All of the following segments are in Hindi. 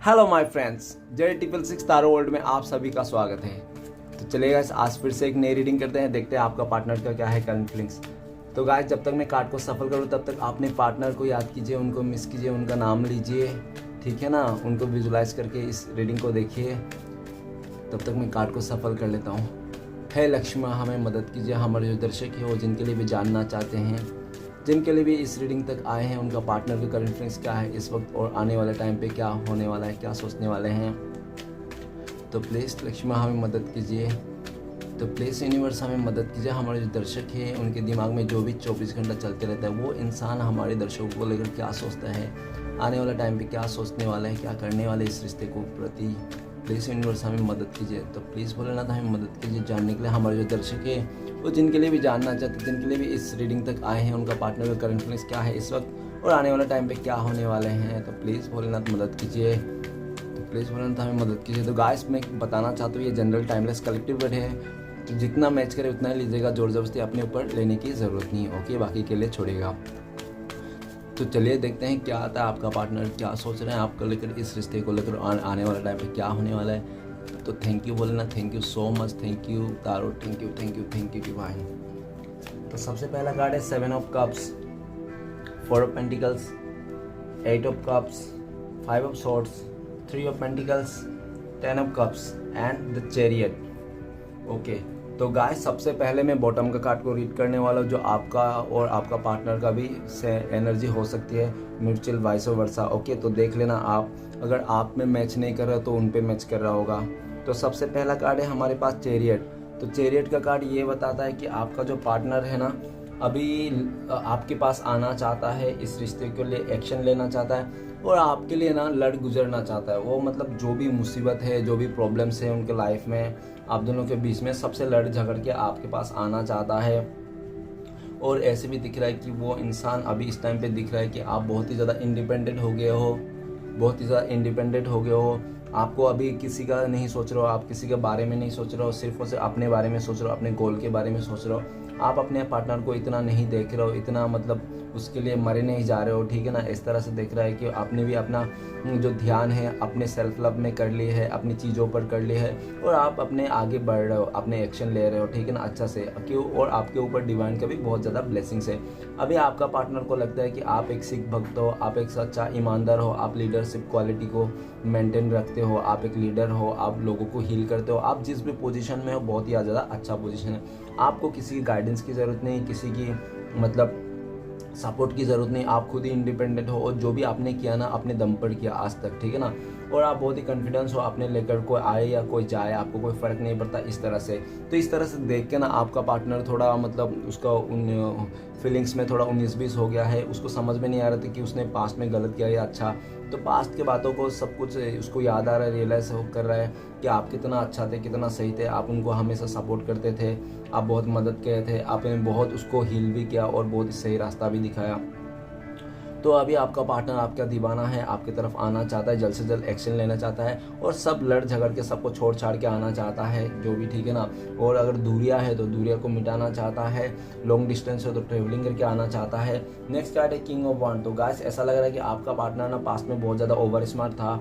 Hello my friends, J666 taro world में आप सभी का स्वागत है। तो चलिए गाइस, आज फिर से एक नई रीडिंग करते हैं, देखते हैं आपका पार्टनर का क्या है करंट फीलिंग्स। तो गाइस, जब तक मैं कार्ड को सफल करूँ तब तक अपने पार्टनर को याद कीजिए, उनको मिस कीजिए, उनका नाम लीजिए, ठीक है ना, उनको विजुलाइज करके इस रीडिंग को देखिए। तब तक मैं कार्ड को सफल कर लेता हूँ। हे लक्ष्मी, हमें मदद कीजिए, हमारे जो दर्शक है वो जिनके लिए भी जानना चाहते हैं, जिनके लिए भी इस रीडिंग तक आए हैं, उनका पार्टनर का करंट फीलिंग्स क्या है इस वक्त और आने वाले टाइम पे क्या होने वाला है, क्या सोचने वाले हैं। तो प्लीज़ लक्ष्मी हमें मदद कीजिए। तो प्लीज़ यूनिवर्स हमें मदद कीजिए। हमारे जो दर्शक हैं उनके दिमाग में जो भी 24 घंटा चलते रहता है, वो इंसान हमारे दर्शकों को लेकर क्या सोचता है, आने वाला टाइम पे क्या सोचने वाला है, क्या करने वाले इस रिश्ते को प्रति। प्लीज़ यूनिवर्स हमें मदद कीजिए। तो प्लीज़ भोलेनाथ हमें मदद कीजिए जानने के लिए। हमारे जो दर्शक है वो जिनके लिए भी जानना चाहते हैं, जिनके लिए भी इस रीडिंग तक आए हैं, उनका पार्टनर का करंट फीलिंग्स क्या है इस वक्त और आने वाले टाइम पे क्या होने वाले हैं। तो प्लीज़ भोलेनाथ मदद कीजिए। तो प्लीज़ भोलेनाथ हमें मदद कीजिए। तो गाइस, मैं बताना चाहता हूँ ये जनरल टाइमलेस कलेक्टिव वर्ड है, तो जितना मैच करे उतना ही लीजिएगा, जोर ज़बरदस्ती अपने ऊपर लेने की ज़रूरत नहीं है। ओके, बाकी के लिए छोड़िएगा। तो चलिए देखते हैं क्या आता है, आपका पार्टनर क्या सोच रहे हैं आपको लेकर, इस रिश्ते को लेकर, आने वाला टाइम पे क्या होने वाला है। तो थैंक यू बोलना, thank you so much, thank you taro, thank you thank you thank you divine. तो सबसे पहला कार्ड है 7 of cups, 4 of pentacles, 8 of cups, 5 of swords, 3 of pentacles, 10 of cups and the chariot. Okay, तो गाइस सबसे पहले मैं बॉटम का कार्ड को रीड करने वाला हूँ, जो आपका और आपका पार्टनर का भी से एनर्जी हो सकती है, म्यूचुअल वाइस वर्सा। ओके, तो देख लेना, आप अगर आप में मैच नहीं कर रहा तो उन पे मैच कर रहा होगा। तो सबसे पहला कार्ड है हमारे पास चैरियट। तो चैरियट का कार्ड ये बताता है कि आपका जो पार्टनर है ना, अभी आपके पास आना चाहता है, इस रिश्ते के लिए एक्शन लेना चाहता है और आपके लिए ना लड़ गुजरना चाहता है। वो मतलब जो भी मुसीबत है, जो भी प्रॉब्लम्स है उनके लाइफ में, आप दोनों के बीच में सबसे लड़ झगड़ के आपके पास आना चाहता है। और ऐसे भी दिख रहा है कि वो इंसान अभी इस टाइम पे दिख रहा है कि आप बहुत ही ज़्यादा इंडिपेंडेंट हो गए हो, बहुत ही ज़्यादा इंडिपेंडेंट हो गए हो। आपको अभी किसी का नहीं सोच रहे हो, आप किसी के बारे में नहीं सोच रहे हो, सिर्फ और सिर्फ अपने बारे में सोच रहे हो, अपने गोल के बारे में सोच रहे हो। आप अपने पार्टनर को इतना नहीं देख रहे हो, इतना मतलब उसके लिए मरे नहीं जा रहे हो, ठीक है ना। इस तरह से दिख रहा है कि आपने भी अपना जो ध्यान है अपने सेल्फ लव में कर लिए है, अपनी चीज़ों पर कर लिए है और आप अपने आगे बढ़ रहे हो, अपने एक्शन ले रहे हो, ठीक है ना, अच्छा से क्यों। और आपके ऊपर डिवाइन का भी बहुत ज़्यादा ब्लेसिंग्स है। अभी आपका पार्टनर को लगता है कि आप एक सिख भक्त हो, आप एक सच्चा ईमानदार हो, आप लीडरशिप क्वालिटी को मेंटेन रखते हो, आप एक लीडर हो, आप लोगों को हील करते हो, आप जिस भी पोजीशन में हो बहुत ही ज़्यादा अच्छा पोजीशन है। आपको किसी की गाइडेंस की ज़रूरत नहीं, किसी की मतलब सपोर्ट की ज़रूरत नहीं, आप खुद ही इंडिपेंडेंट हो और जो भी आपने किया ना अपने दम पर किया आज तक, ठीक है ना। और आप बहुत ही कॉन्फिडेंस हो, आपने लेकर कोई आए या कोई जाए आपको कोई फ़र्क नहीं पड़ता इस तरह से। तो इस तरह से देख के ना आपका पार्टनर थोड़ा मतलब उसका उन फीलिंग्स में थोड़ा 19-20 हो गया है। उसको समझ में नहीं आ रहा था कि उसने पास्ट में गलत किया या अच्छा। तो पास्ट के बातों को सब कुछ उसको याद आ रहा है, रियलाइज कर रहा है कि आप कितना अच्छा थे, कितना सही थे, आप उनको हमेशा सपोर्ट करते थे, आप बहुत मदद किए थे, आपने बहुत उसको हील भी किया और बहुत ही सही रास्ता भी दिखाया। तो अभी आपका पार्टनर आपका दीवाना है, आपकी तरफ आना चाहता है, जल्द से जल्द एक्शन लेना चाहता है और सब लड़ झगड़ के सबको छोड़ छाड़ के आना चाहता है, जो भी, ठीक है ना। और अगर दूरियां है तो दूरियां को मिटाना चाहता है, लॉन्ग डिस्टेंस है तो ट्रेवलिंग करके आना चाहता है। नेक्स्ट कार्ड है किंग ऑफ वांड। तो गाइस ऐसा लग रहा है कि आपका पार्टनर ना पास्ट में बहुत ज़्यादा ओवर स्मार्ट था,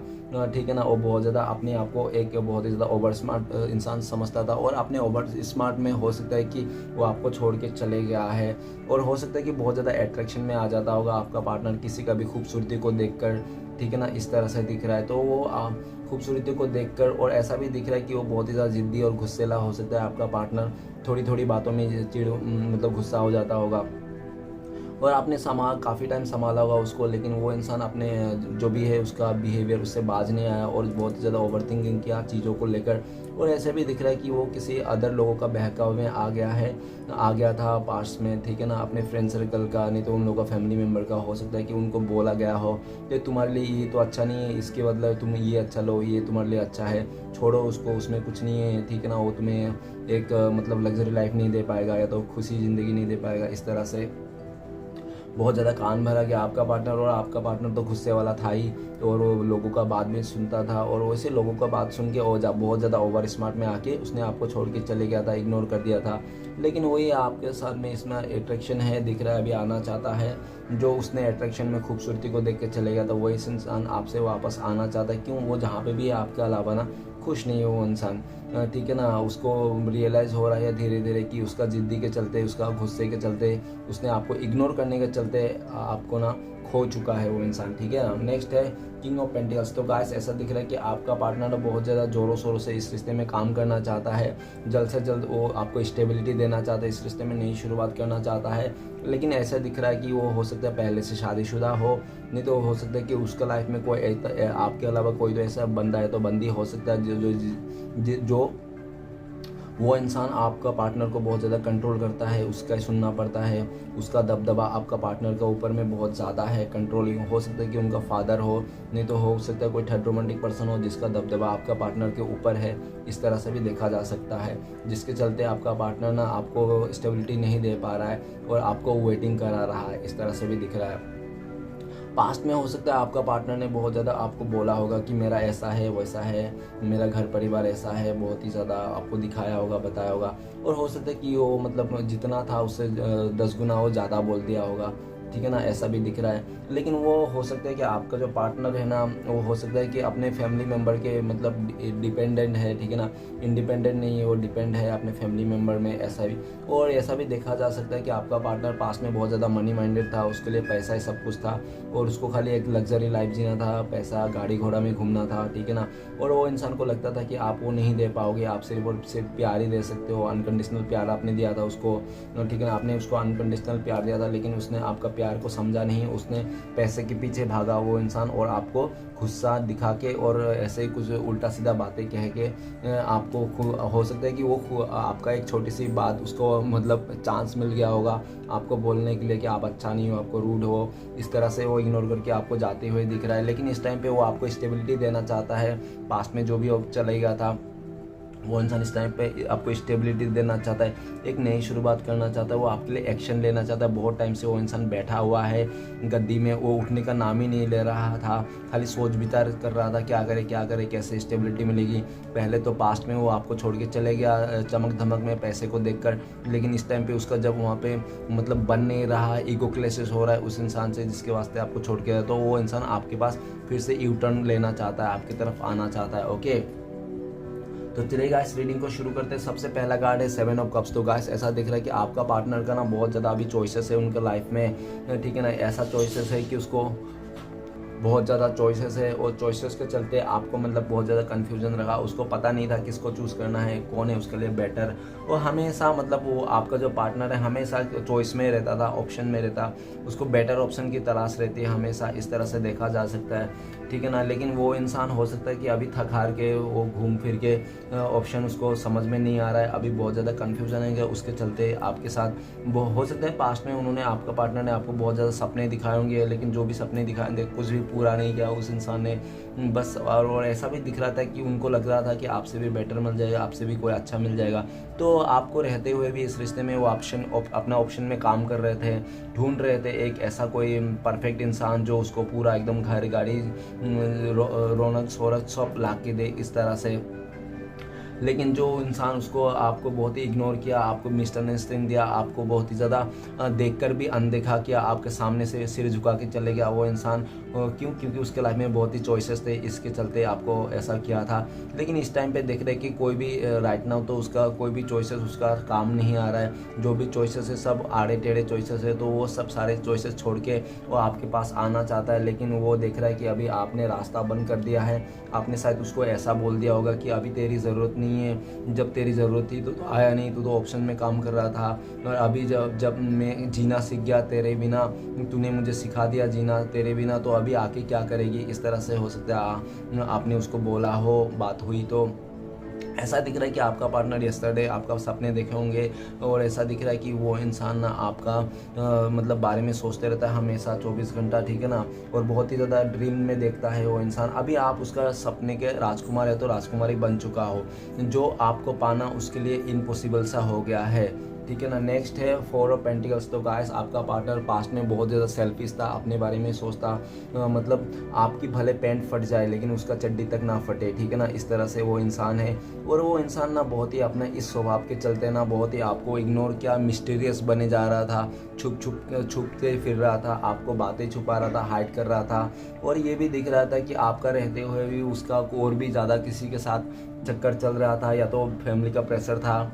ठीक है ना, वो बहुत ज़्यादा अपने आप को एक बहुत ही ज़्यादा ओवर स्मार्ट इंसान समझता था और अपने ओवर स्मार्ट में हो सकता है कि वो आपको छोड़ के चले गया है। और हो सकता है कि बहुत ज़्यादा अट्रैक्शन में आ जाता होगा आपका पार्टनर किसी का भी खूबसूरती को देखकर, ठीक है ना, इस तरह से दिख रहा है। तो वो खूबसूरती को देखकर और ऐसा भी दिख रहा है कि वो बहुत ही ज़्यादा जिद्दी और गुस्सेला हो सकता है आपका पार्टनर, थोड़ी थोड़ी बातों में चिड़ मतलब गुस्सा हो जाता होगा और आपने काफ़ी टाइम संभाला होगा उसको, लेकिन वो इंसान अपने जो भी है उसका बिहेवियर उससे बाज नहीं आया और बहुत ज़्यादा ओवर थिंकिंग किया चीज़ों को लेकर। और ऐसे भी दिख रहा है कि वो किसी अदर लोगों का बहकावे में आ गया था पास्ट में, ठीक है ना, अपने फ्रेंड सर्कल का, नहीं तो उन लोगों का फैमिली मेम्बर का। हो सकता है कि उनको बोला गया हो कि तुम्हारे लिए ये तो अच्छा नहीं है, इसके बदले तुम ये अच्छा लो, ये तुम्हारे लिए अच्छा है, छोड़ो उसको, उसमें कुछ नहीं है, ठीक है ना, वो तुम्हें एक मतलब लग्जरी लाइफ नहीं दे पाएगा या तो खुशी ज़िंदगी नहीं दे पाएगा। इस तरह से बहुत ज़्यादा कान भरा गया आपका पार्टनर और आपका पार्टनर तो गुस्से वाला था ही। और वो लोगों का बात भी सुनता था, और वैसे लोगों का बात सुन के बहुत ज़्यादा ओवर स्मार्ट में आके उसने आपको छोड़ के चले गया था, इग्नोर कर दिया था। लेकिन वही आपके साथ में इसमें अट्रैक्शन है, दिख रहा है, अभी आना चाहता है। जो उसने अट्रैक्शन में खूबसूरती को देख के चले गया था, वही इंसान आपसे वापस आना चाहता है। क्यों? वो जहाँ पे भी है आपके अलावा ना खुश नहीं है वो इंसान, ठीक है ना। उसको रियलाइज़ हो रहा है धीरे धीरे कि उसका ज़िद्दी के चलते, उसका गुस्से के चलते, उसने आपको इग्नोर करने के चलते आपको ना खो चुका है वो इंसान, ठीक है ना। नेक्स्ट है किंग ऑफ पेंटिकल्स। तो गाइस ऐसा दिख रहा है कि आपका पार्टनर बहुत ज़्यादा ज़ोरों शोरों से इस रिश्ते में काम करना चाहता है। जल्द से जल्द वो आपको स्टेबिलिटी देना चाहता है, इस रिश्ते में नई शुरुआत करना चाहता है। लेकिन ऐसा दिख रहा है कि वो हो सकता है पहले से शादीशुदा हो, नहीं तो हो सकता है कि उसका लाइफ में कोई आपके अलावा कोई तो ऐसा बंदा है तो बंदी हो सकता है जो वो इंसान आपका पार्टनर को बहुत ज़्यादा कंट्रोल करता है, उसका सुनना पड़ता है। उसका दबदबा आपका पार्टनर के ऊपर में बहुत ज़्यादा है, कंट्रोलिंग। हो सकता है कि उनका फादर हो, नहीं तो हो सकता है कोई थर्ड रोमांटिक पर्सन हो जिसका दबदबा आपका पार्टनर के ऊपर है। इस तरह से भी देखा जा सकता है, जिसके चलते आपका पार्टनर ना आपको स्टेबिलिटी नहीं दे पा रहा है और आपको वेटिंग करा रहा है, इस तरह से भी दिख रहा है। पास्ट में हो सकता है आपका पार्टनर ने बहुत ज़्यादा आपको बोला होगा कि मेरा ऐसा है वैसा है, मेरा घर परिवार ऐसा है, बहुत ही ज़्यादा आपको दिखाया होगा, बताया होगा। और हो सकता है कि वो मतलब जितना था उससे 10 गुना वो ज़्यादा बोल दिया होगा, ठीक है ना। ऐसा भी दिख रहा है। लेकिन वो हो सकता है कि आपका जो पार्टनर है ना, वो हो सकता है कि अपने फैमिली मेम्बर के मतलब डिपेंडेंट है, ठीक है ना। इंडिपेंडेंट नहीं है, वो डिपेंड है अपने फैमिली मेम्बर में, ऐसा भी। और ऐसा भी देखा जा सकता है कि आपका पार्टनर पास्ट में बहुत ज़्यादा मनी माइंडेड था, उसके लिए पैसा ही सब कुछ था और उसको खाली एक लग्जरी लाइफ जीना था, पैसा गाड़ी घोड़ा में घूमना था, ठीक है ना। और वो इंसान को लगता था कि आप वो नहीं दे पाओगे, आप सिर्फ और सिर्फ प्यार ही दे सकते हो। अनकंडीशनल प्यार आपने दिया था उसको, ठीक है ना। आपने उसको अनकंडीशनल प्यार दिया था, लेकिन उसने आपका प्यार को समझा नहीं, उसने पैसे के पीछे भागा वो इंसान, और आपको गुस्सा दिखा के और ऐसे ही कुछ उल्टा सीधा बातें कह के आपको हो सकता है कि वो आपका एक छोटी सी बात उसको मतलब चांस मिल गया होगा आपको बोलने के लिए कि आप अच्छा नहीं हो, आपको रूड हो, इस तरह से वो इग्नोर करके आपको जाते हुए दिख रहा है। लेकिन इस टाइम पे वो आपको स्टेबिलिटी देना चाहता है। पास्ट में जो भी चला गया था वो इंसान इस टाइम पे आपको स्टेबिलिटी देना चाहता है, एक नई शुरुआत करना चाहता है, वो आपके लिए एक्शन लेना चाहता है। बहुत टाइम से वो इंसान बैठा हुआ है गद्दी में, वो उठने का नाम ही नहीं ले रहा था, खाली सोच विचार कर रहा था क्या करे, कैसे स्टेबिलिटी मिलेगी। पहले तो पास्ट में वो आपको छोड़ के चले गया चमक धमक में पैसे को देखकर, लेकिन इस टाइम पे उसका जब वहाँ पे मतलब बन नहीं रहा, ईगो क्लेशेस हो रहा है उस इंसान से जिसके वास्ते आपको छोड़ के, तो वो इंसान आपके पास फिर से यू टर्न लेना चाहता है, आपकी तरफ आना चाहता है। ओके, तो चलिए गाइस रीडिंग को शुरू करते हैं। सबसे पहला कार्ड है 7 ऑफ कप्स। तो गाइस ऐसा दिख रहा है कि आपका पार्टनर का ना बहुत ज़्यादा अभी चॉइसेस है उनके लाइफ में, ठीक है ना। ऐसा चॉइसेस है कि उसको बहुत ज़्यादा चॉइसेस है और चॉइसेस के चलते आपको मतलब बहुत ज़्यादा कन्फ्यूजन रहा, उसको पता नहीं था किसको चूज़ करना है, कौन है उसके लिए बेटर। और हमेशा मतलब वो आपका जो पार्टनर है हमेशा चॉइस में रहता था, ऑप्शन में रहता, उसको बेटर ऑप्शन की तलाश रहती है हमेशा, इस तरह से देखा जा सकता है, ठीक है ना। लेकिन वो इंसान हो सकता है कि अभी थक हार के वो घूम फिर के ऑप्शन उसको समझ में नहीं आ रहा है, अभी बहुत ज़्यादा कन्फ्यूजन है, उसके चलते आपके साथ वो हो सकता है पास्ट में उन्होंने आपका पार्टनर ने आपको बहुत ज़्यादा सपने दिखाए होंगे, लेकिन जो भी सपने दिखाए होंगे कुछ भी पूरा नहीं किया उस इंसान ने बस। और ऐसा भी दिख रहा था कि उनको लग रहा था कि आपसे भी बेटर मिल जाएगा, आपसे भी कोई अच्छा मिल जाएगा, तो आपको रहते हुए भी इस रिश्ते में वो अपना ऑप्शन में काम कर रहे थे, ढूंढ रहे थे एक ऐसा कोई परफेक्ट इंसान जो उसको पूरा एकदम घर गाड़ी रौनक शोरक सब ला के दे, इस तरह से। लेकिन जो इंसान उसको आपको बहुत ही इग्नोर किया, आपको मिसअंडरस्टैंडिंग दिया, आपको बहुत ही ज़्यादा देखकर भी अनदेखा किया, आपके सामने से सिर झुका के चले गया वो इंसान, क्योंकि उसके लाइफ में बहुत ही चॉइसेस थे, इसके चलते आपको ऐसा किया था। लेकिन इस टाइम पे देख रहे कि कोई भी राइट नाउ तो उसका कोई भी चॉइसेस उसका काम नहीं आ रहा है, जो भी चॉइसेस है सब आड़े टेढ़े चॉइसेस है, तो वो सब सारे चॉइसेस छोड़ के वो आपके पास आना चाहता है। लेकिन वो देख रहा है कि अभी आपने रास्ता बंद कर दिया है, आपने शायद उसको ऐसा बोल दिया होगा कि अभी तेरी ज़रूरत नहीं है, जब तेरी ज़रूरत थी तो आया नहीं, तो ऑप्शन में काम कर रहा था, और अभी जब मैं जीना सीख गया तेरे बिना, तूने मुझे सिखा दिया जीना तेरे बिना, तो अभी आके क्या करेगी, इस तरह से हो सकता है आपने उसको बोला हो, बात हुई। तो ऐसा दिख रहा है कि आपका पार्टनर यस्टरडे आपका सपने देखे होंगे, और ऐसा दिख रहा है कि वो इंसान ना आपका मतलब बारे में सोचते रहता है हमेशा 24 घंटा, ठीक है ना, और बहुत ही ज़्यादा ड्रीम में देखता है वो इंसान। अभी आप उसका सपने के राजकुमार है तो राजकुमारी बन चुका हो, जो आपको पाना उसके लिए इम्पॉसिबल सा हो गया है, ठीक है ना। नेक्स्ट है 4 ऑफ पेंटिकल्स। तो गाइस आपका पार्टनर पास्ट में बहुत ज़्यादा सेल्फिश था, अपने बारे में सोचता, मतलब आपकी भले पैंट फट जाए लेकिन उसका चड्डी तक ना फटे, ठीक है ना। इस तरह से वो इंसान है। और वो इंसान ना बहुत ही अपना इस स्वभाव के चलते ना बहुत ही आपको इग्नोर किया, मिस्टीरियस बने जा रहा था, छुप के फिर रहा था, आपको बातें छुपा रहा था, हाइड कर रहा था। और ये भी दिख रहा था कि आपका रहते हुए भी उसका और भी ज़्यादा किसी के साथ चक्कर चल रहा था, या तो फैमिली का प्रेशर था,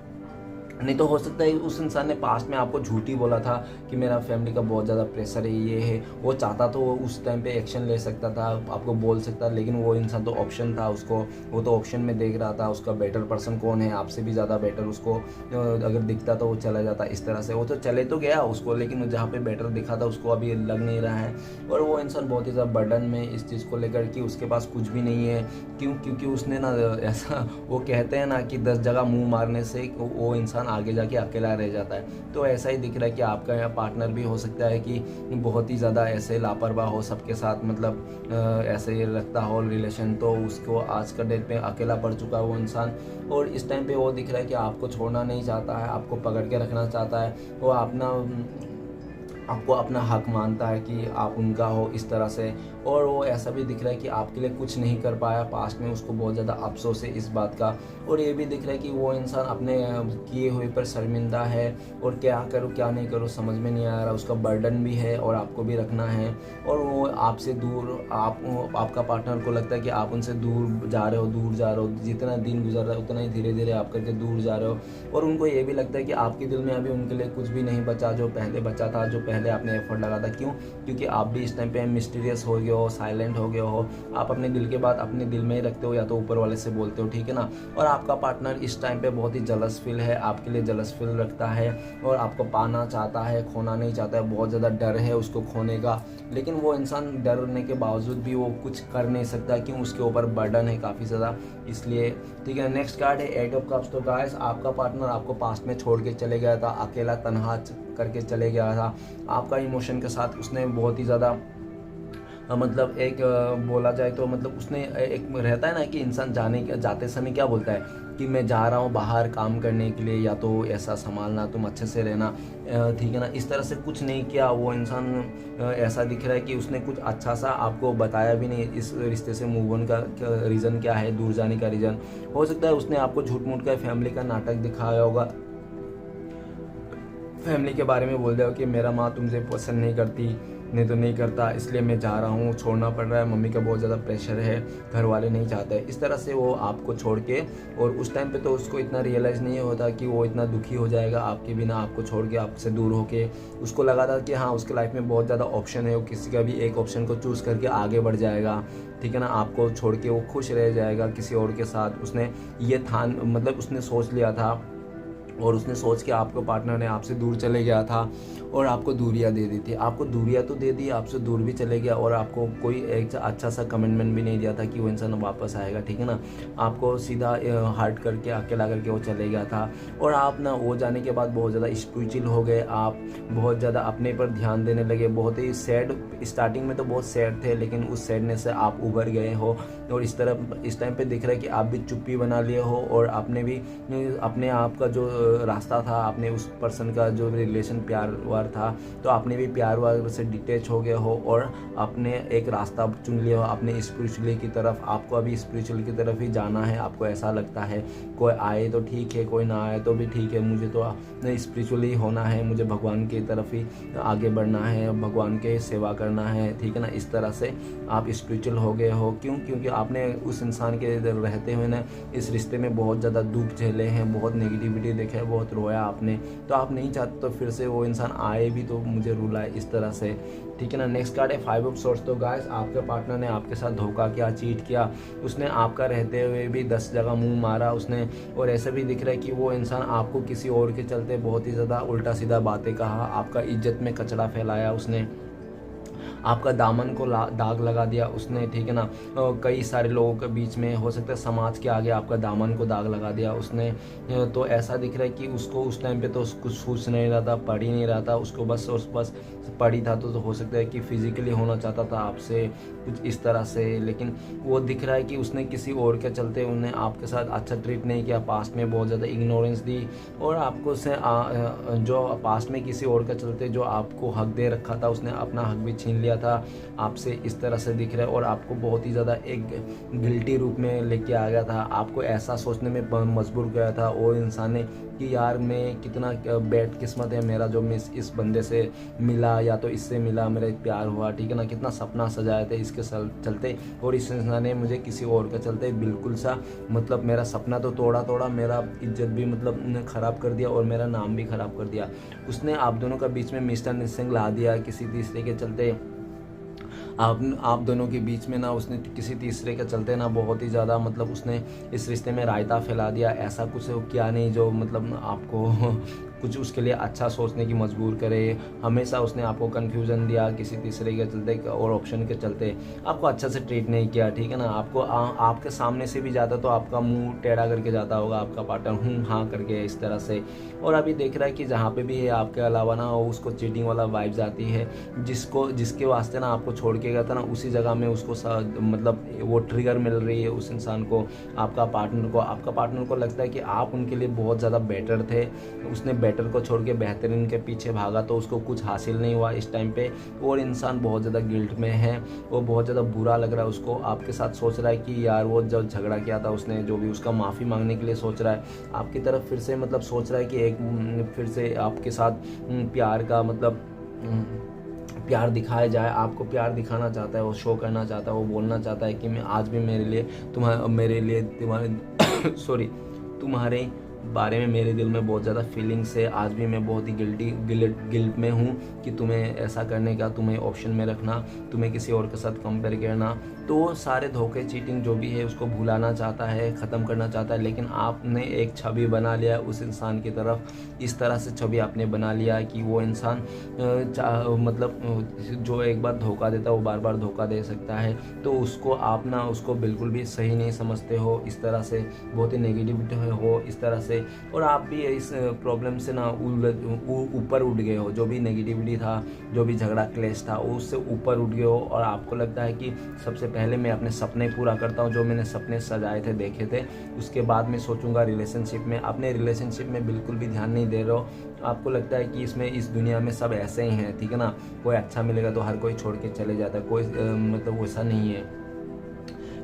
नहीं तो हो सकता है उस इंसान ने पास्ट में आपको झूठ ही बोला था कि मेरा फैमिली का बहुत ज़्यादा प्रेशर है, ये है। वो चाहता तो वो उस टाइम पे एक्शन ले सकता था, आपको बोल सकता, लेकिन वो इंसान तो ऑप्शन था उसको, वो तो ऑप्शन में देख रहा था उसका बेटर पर्सन कौन है, आपसे भी ज़्यादा बेटर उसको अगर दिखता तो वो चला जाता। इस तरह से वो तो चले तो गया उसको, लेकिन जहाँ पर बेटर दिखा था उसको अभी लग नहीं रहा है। और वो इंसान बहुत ही ज़्यादा बर्डन में इस चीज़ को लेकर कि उसके पास कुछ भी नहीं है। क्यों? क्योंकि उसने ना ऐसा, वो कहते हैं ना कि 10 जगह मुँह मारने से वो इंसान आगे जाके अकेला रह जाता है। तो ऐसा ही दिख रहा है कि आपका यहाँ पार्टनर भी हो सकता है कि बहुत ही ज़्यादा ऐसे लापरवाह हो सबके साथ, मतलब ऐसे ही रखता हो रिलेशन, तो उसको आज का डेट पे अकेला पड़ चुका है वो इंसान। और इस टाइम पे वो दिख रहा है कि आपको छोड़ना नहीं चाहता है, आपको पकड़ के रखना चाहता है, वो आपको अपना हक मानता है कि आप उनका हो इस तरह से। और वो ऐसा भी दिख रहा है कि आपके लिए कुछ नहीं कर पाया पास्ट में, उसको बहुत ज़्यादा अफसोस है इस बात का। और ये भी दिख रहा है कि वो इंसान अपने किए हुए पर शर्मिंदा है, और क्या करूँ क्या नहीं करूँ समझ में नहीं आ रहा, उसका बर्डन भी है और आपको भी रखना है। और वो आपसे दूर, आपका पार्टनर को लगता है कि आप उनसे दूर जा रहे हो, जितना दिन गुजर रहा है उतना ही धीरे धीरे आप करके दूर जा रहे हो। और उनको ये भी लगता है कि आपके दिल में अभी उनके लिए कुछ भी नहीं बचा जो पहले बचा था, जो पहले आपने एफर्ट लगा था। क्यों? क्योंकि आप भी इस टाइम पे मिस्टीरियस हो गए हो, साइलेंट हो गए हो, आप अपने दिल के बात अपने दिल में ही रखते हो या तो ऊपर वाले से बोलते हो, ठीक है ना। और आपका पार्टनर इस टाइम पे बहुत ही जलस फील है, आपके लिए जलस फील रखता है और आपको पाना चाहता है, खोना नहीं चाहता है, बहुत ज़्यादा डर है उसको खोने का। लेकिन वो इंसान डरने के बावजूद भी वो कुछ कर नहीं सकता, क्यों? उसके ऊपर बर्डन है काफ़ी ज़्यादा, इसलिए, ठीक है। नेक्स्ट कार्ड है 8 ऑफ कप्स। तो गाइस आपका पार्टनर आपको पास्ट में छोड़ के चले गया था, अकेला तन्हा करके चले गया था आपका इमोशन के साथ। उसने बहुत ही ज़्यादा मतलब एक बोला जाए तो मतलब उसने एक रहता है ना कि इंसान जाते समय क्या बोलता है कि मैं जा रहा हूँ बाहर काम करने के लिए, या तो ऐसा संभालना, तुम अच्छे से रहना, ठीक है ना। इस तरह से कुछ नहीं किया वो इंसान। ऐसा दिख रहा है कि उसने कुछ अच्छा सा आपको बताया भी नहीं इस रिश्ते से मूव ऑन का रीज़न क्या है, दूर जाने का रीज़न। हो सकता है उसने आपको झूठ मूठ का फैमिली का नाटक दिखाया होगा, फैमिली के बारे में बोल दिया कि मेरा माँ तुमसे पसंद नहीं करती, नहीं तो नहीं करता, इसलिए मैं जा रहा हूँ, छोड़ना पड़ रहा है, मम्मी का बहुत ज़्यादा प्रेशर है, घर वाले नहीं चाहते। इस तरह से वो आपको छोड़ के, और उस टाइम पे तो उसको इतना रियलाइज़ नहीं होता कि वो इतना दुखी हो जाएगा आपके बिना, आपको छोड़ के, आपसे दूर होके। उसको लगा था कि हाँ उसके लाइफ में बहुत ज़्यादा ऑप्शन है, वो किसी का भी एक ऑप्शन को चूज़ करके आगे बढ़ जाएगा, ठीक है ना। आपको छोड़ के वो खुश रह जाएगा किसी और के साथ। उसने ये मतलब उसने सोच लिया था, और उसने सोच के आपको पार्टनर ने आपसे दूर चले गया था और आपको दूरियां दे दी थी। आपको दूरियां तो दे दी, आपसे दूर भी चले गया, और आपको कोई एक अच्छा सा कमिटमेंट भी नहीं दिया था कि वो इंसान वापस आएगा, ठीक है ना। आपको सीधा हर्ट करके अकेला करके वो चले गया था। और आप ना वो जाने के बाद बहुत ज़्यादा स्पिरिचुअल हो गए, आप बहुत ज़्यादा अपने पर ध्यान देने लगे, बहुत ही सैड, स्टार्टिंग में तो बहुत सैड थे, लेकिन उस सैडनेस से आप उभर गए हो। और इस टाइम पे दिख रहा है कि आप भी चुप्पी बना लिए हो, और आपने भी अपने आप का जो रास्ता था, आपने उस पर्सन का जो रिलेशन प्यार वार था, तो आपने भी प्यार वार से डिटेच हो गए हो और आपने एक रास्ता चुन लिया हो अपने स्पिरिचुअली की तरफ। आपको अभी स्पिरिचुअल की तरफ ही जाना है, आपको ऐसा लगता है। कोई आए तो ठीक है, कोई ना आए तो भी ठीक है, मुझे तो स्पिरिचुअली होना है, मुझे भगवान की तरफ ही आगे बढ़ना है, भगवान के सेवा करना है, ठीक है ना। इस तरह से आप स्पिरिचुअल हो गए हो। क्यों? क्योंकि आपने उस इंसान के रहते हुए ना इस रिश्ते में बहुत ज़्यादा दुख झेले हैं, बहुत नेगेटिविटी देखे है, बहुत रोया आपने। तो आप नहीं चाहते तो फिर से वो इंसान आए भी तो मुझे रुलाए, इस तरह से, ठीक है ना। नेक्स्ट कार्ड है 5 ऑफ सोर्स। तो गाइस आपके पार्टनर ने आपके साथ धोखा किया, चीट किया, उसने आपका रहते हुए भी 10 जगह मुंह मारा उसने। और ऐसा भी दिख रहा है कि वो इंसान आपको किसी और के चलते बहुत ही ज़्यादा उल्टा सीधा बातें कहा, आपका इज्जत में कचरा फैलाया उसने, आपका दामन को दाग लगा दिया उसने, ठीक है ना। कई सारे लोगों के बीच में, हो सकता है समाज के आगे आपका दामन को दाग लगा दिया उसने। तो ऐसा दिख रहा है कि उसको उस टाइम पे तो कुछ सोच नहीं रहा था, पढ़ ही नहीं रहा था, उसको बस पढ़ी था। तो हो सकता है कि फिजिकली होना चाहता था आपसे कुछ इस तरह से, लेकिन वो दिख रहा है कि उसने किसी और के चलते उन्हें आपके साथ अच्छा ट्रीट नहीं किया, पास्ट में बहुत ज़्यादा इग्नोरेंस दी, और आपको उसने जो पास्ट में किसी और के चलते जो आपको हक दे रखा था उसने अपना हक भी छीन लिया था आपसे, इस तरह से दिख रहा है। और आपको बहुत ही ज़्यादा एक गिल्टी रूप में लेके आ गया था, आपको ऐसा सोचने में मजबूर किया था और इंसान ने कि यार मैं कितना बैड किस्मत है मेरा जो मैं इस बंदे से मिला, या तो इससे मिला, मेरा प्यार हुआ, ठीक है ना। कितना सपना सजाए थे इसके चलते, और इस इंसान ने मुझे किसी और के चलते बिल्कुल सा मतलब मेरा सपना तो तोड़ा, मेरा इज्जत भी मतलब ख़राब कर दिया और मेरा नाम भी ख़राब कर दिया। उसने आप दोनों का बीच में मिसअंडरस्टैंडिंग ला दिया किसी तीसरे के चलते। आप दोनों के बीच में ना उसने किसी तीसरे के चलते ना बहुत ही ज़्यादा मतलब उसने इस रिश्ते में रायता फैला दिया। ऐसा कुछ किया नहीं जो मतलब आपको कुछ उसके लिए अच्छा सोचने की मजबूर करे। हमेशा उसने आपको कन्फ्यूज़न दिया किसी तीसरे के चलते और ऑप्शन के चलते, आपको अच्छा से ट्रीट नहीं किया, ठीक है ना। आपको आपके सामने से भी जाता तो आपका मुंह टेढ़ा करके जाता होगा आपका पार्टनर, हाँ करके इस तरह से। और अभी देख रहा है कि जहाँ पे भी है आपके अलावा ना उसको चीटिंग वाला वाइब्स आती है, जिसके वास्ते ना आपको छोड़ के गया था ना उसी जगह में उसको मतलब वो ट्रिगर मिल रही है उस इंसान को, आपका पार्टनर को लगता है कि आप उनके लिए बहुत ज़्यादा बेटर थे। उसने बेटर को छोड़ के बेहतरीन के पीछे भागा तो उसको कुछ हासिल नहीं हुआ इस टाइम पे, और इंसान बहुत ज़्यादा गिल्ट में है, वो बहुत ज़्यादा बुरा लग रहा है उसको। आपके साथ सोच रहा है कि यार वो जब झगड़ा किया था उसने जो भी, उसका माफ़ी मांगने के लिए सोच रहा है आपकी तरफ फिर से, मतलब सोच रहा है कि एक फिर से आपके साथ प्यार का मतलब प्यार दिखाया जाए, आपको प्यार दिखाना चाहता है, वो शो करना चाहता है, वो बोलना चाहता है कि मैं आज भी तुम्हारे बारे में मेरे दिल में बहुत ज़्यादा फीलिंग्स है, आज भी मैं बहुत ही गिल्ट में हूँ कि तुम्हें ऐसा करने का, तुम्हें ऑप्शन में रखना, तुम्हें किसी और के साथ कंपेयर करना। तो सारे धोखे चीटिंग जो भी है उसको भुलाना चाहता है, ख़त्म करना चाहता है, लेकिन आपने एक छवि बना लिया उस इंसान की तरफ, इस तरह से छवि आपने बना लिया कि वो इंसान मतलब जो एक बार धोखा देता है वो बार बार धोखा दे सकता है। तो उसको आप ना उसको बिल्कुल भी सही नहीं समझते हो, इस तरह से बहुत ही नेगेटिविटी हो इस तरह से, और आप भी इस प्रॉब्लम से ना ऊपर उठ गए हो। जो भी नेगेटिविटी था, जो भी झगड़ा क्लेश था, उससे ऊपर उठ गए हो, और आपको लगता है कि सबसे पहले मैं अपने सपने पूरा करता हूँ, जो मैंने सपने सजाए थे, देखे थे, उसके बाद मैं सोचूंगा रिलेशनशिप में। अपने रिलेशनशिप में बिल्कुल भी ध्यान नहीं दे रहे हो। आपको लगता है कि इस दुनिया में सब ऐसे ही हैं, ठीक है ना। कोई अच्छा मिलेगा तो हर कोई छोड़ के चले जाता है, कोई मतलब वैसा नहीं है।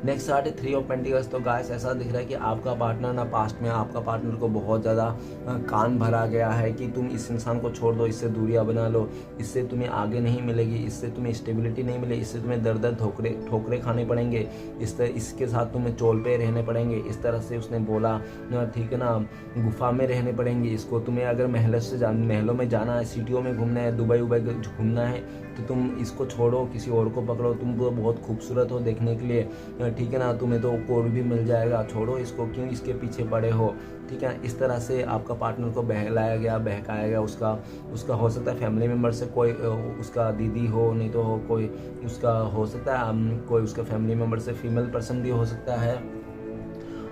नेक्स्ट आर्ट है 3 ऑफ पेंटिकल्स। तो गाइस ऐसा दिख रहा है कि आपका पार्टनर ना पास्ट में आपका पार्टनर को बहुत ज़्यादा कान भरा गया है कि तुम इस इंसान को छोड़ दो, इससे दूरियां बना लो, इससे तुम्हें आगे नहीं मिलेगी, इससे तुम्हें स्टेबिलिटी नहीं मिलेगी, इससे तुम्हें दर दर ठोकरे खाने पड़ेंगे, इसके साथ तुम्हें चोल पे रहने पड़ेंगे, इस तरह से उसने बोला, ठीक है ना। गुफा में रहने पड़ेंगे इसको, तुम्हें अगर महलों में जाना है, सिटियों में घूमना है, दुबई घूमना है, तो तुम इसको छोड़ो, किसी और को पकड़ो, तुम तो बहुत खूबसूरत हो देखने के लिए, ठीक है ना, तुम्हें तो कोई भी मिल जाएगा, छोड़ो इसको, क्यों इसके पीछे पड़े हो, ठीक है। इस तरह से आपका पार्टनर को बहलाया गया, बहकाया गया। उसका हो सकता है फैमिली मेम्बर से कोई उसका दीदी हो, नहीं तो कोई उसका हो सकता है कोई उसका फैमिली मेम्बर से फीमेल पर्सन भी हो सकता है,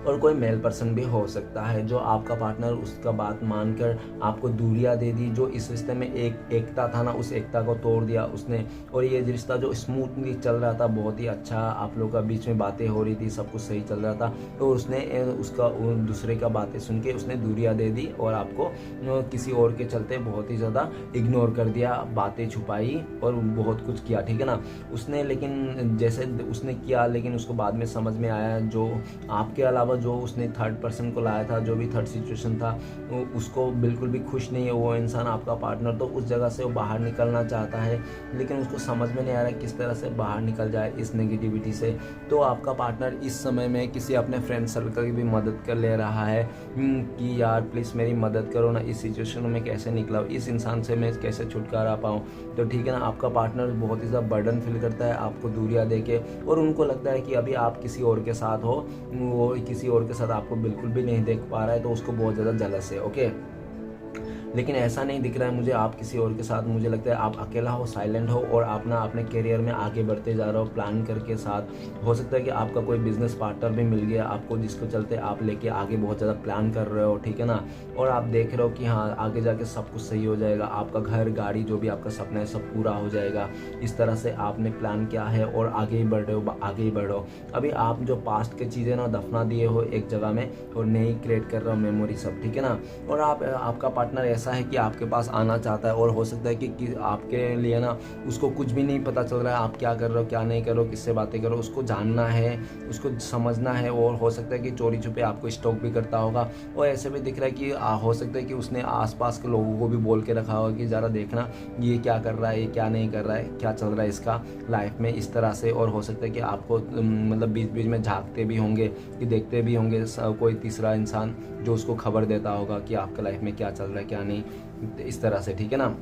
और कोई मेल पर्सन भी हो सकता है, जो आपका पार्टनर उसका बात मानकर आपको दूरियां दे दी। जो इस रिश्ते में एकता था ना, उस एकता को तोड़ दिया उसने। और ये रिश्ता जो स्मूथली चल रहा था, बहुत ही अच्छा, आप लोगों का बीच में बातें हो रही थी, सब कुछ सही चल रहा था, तो उसने उसका दूसरे का बातें सुन के उसने दूरियां दे दी और आपको किसी और के चलते बहुत ही ज़्यादा इग्नोर कर दिया, बातें छुपाई और बहुत कुछ किया, ठीक है ना उसने। लेकिन जैसे उसने किया, लेकिन उसको बाद में समझ में आया, जो आपके अलावा जो उसने थर्ड पर्सन को लाया था, जो भी थर्ड सिचुएशन था, उसको बिल्कुल भी खुश नहीं है वो इंसान, आपका पार्टनर। तो उस जगह से वो बाहर निकलना चाहता है, लेकिन उसको समझ में नहीं आ रहा है किस तरह से बाहर निकल जाए इस नेगेटिविटी से। तो आपका पार्टनर इस समय में किसी अपने फ्रेंड सर्कल की भी मदद कर ले रहा है कि यार प्लीज़ मेरी मदद करो ना, इस सिचुएशन में कैसे निकला, इस इंसान से मैं कैसे छुटकारा पाऊँ। तो ठीक है ना, आपका पार्टनर बहुत ही ज़्यादा बर्डन फील करता है आपको दूरियां दे के, और उनको लगता है कि अभी आप किसी और के साथ हो, वो किसी और के साथ आपको बिल्कुल भी नहीं देख पा रहा है, तो उसको बहुत ज़्यादा जलस है। ओके, लेकिन ऐसा नहीं दिख रहा है मुझे आप किसी और के साथ। मुझे लगता है आप अकेला हो, साइलेंट हो और आप ना अपने करियर में आगे बढ़ते जा रहे हो प्लान करके साथ। हो सकता है कि आपका कोई बिजनेस पार्टनर भी मिल गया आपको, जिसको चलते आप लेके आगे बहुत ज़्यादा प्लान कर रहे हो, ठीक है ना। और आप देख रहे हो कि हाँ आगे जाके सब कुछ सही हो जाएगा, आपका घर गाड़ी जो भी आपका सपना है सब पूरा हो जाएगा। इस तरह से आपने प्लान किया है और आगे ही बढ़ रहे हो, आगे ही बढ़ रहे हो। अभी आप जो पास्ट की चीज़ें ना दफना दिए हो एक जगह में और नई क्रिएट कर रहे हो मेमोरी सब, ठीक है ना। और आपका पार्टनर ऐसा है कि आपके पास आना चाहता है और हो सकता है कि आपके लिए ना उसको कुछ भी नहीं पता चल रहा है आप क्या कर रहे हो क्या नहीं कर रहे हो, किससे बातें करो, उसको जानना है, उसको समझना है। और हो सकता है कि चोरी छुपे आपको स्टॉक भी करता होगा। और ऐसे भी दिख रहा है कि हो सकता है कि उसने आसपास के लोगों को भी बोल के रखा होगा कि ज़रा देखना ये क्या कर रहा है, ये क्या नहीं कर रहा है, क्या चल रहा है इसका लाइफ में, इस तरह से। और हो सकता है कि आपको मतलब बीच बीच में झांकते भी होंगे कि देखते भी होंगे कोई तीसरा इंसान जो उसको खबर देता होगा कि आपके लाइफ में क्या चल रहा है क्या नहीं, इस तरह से, ठीक है ना।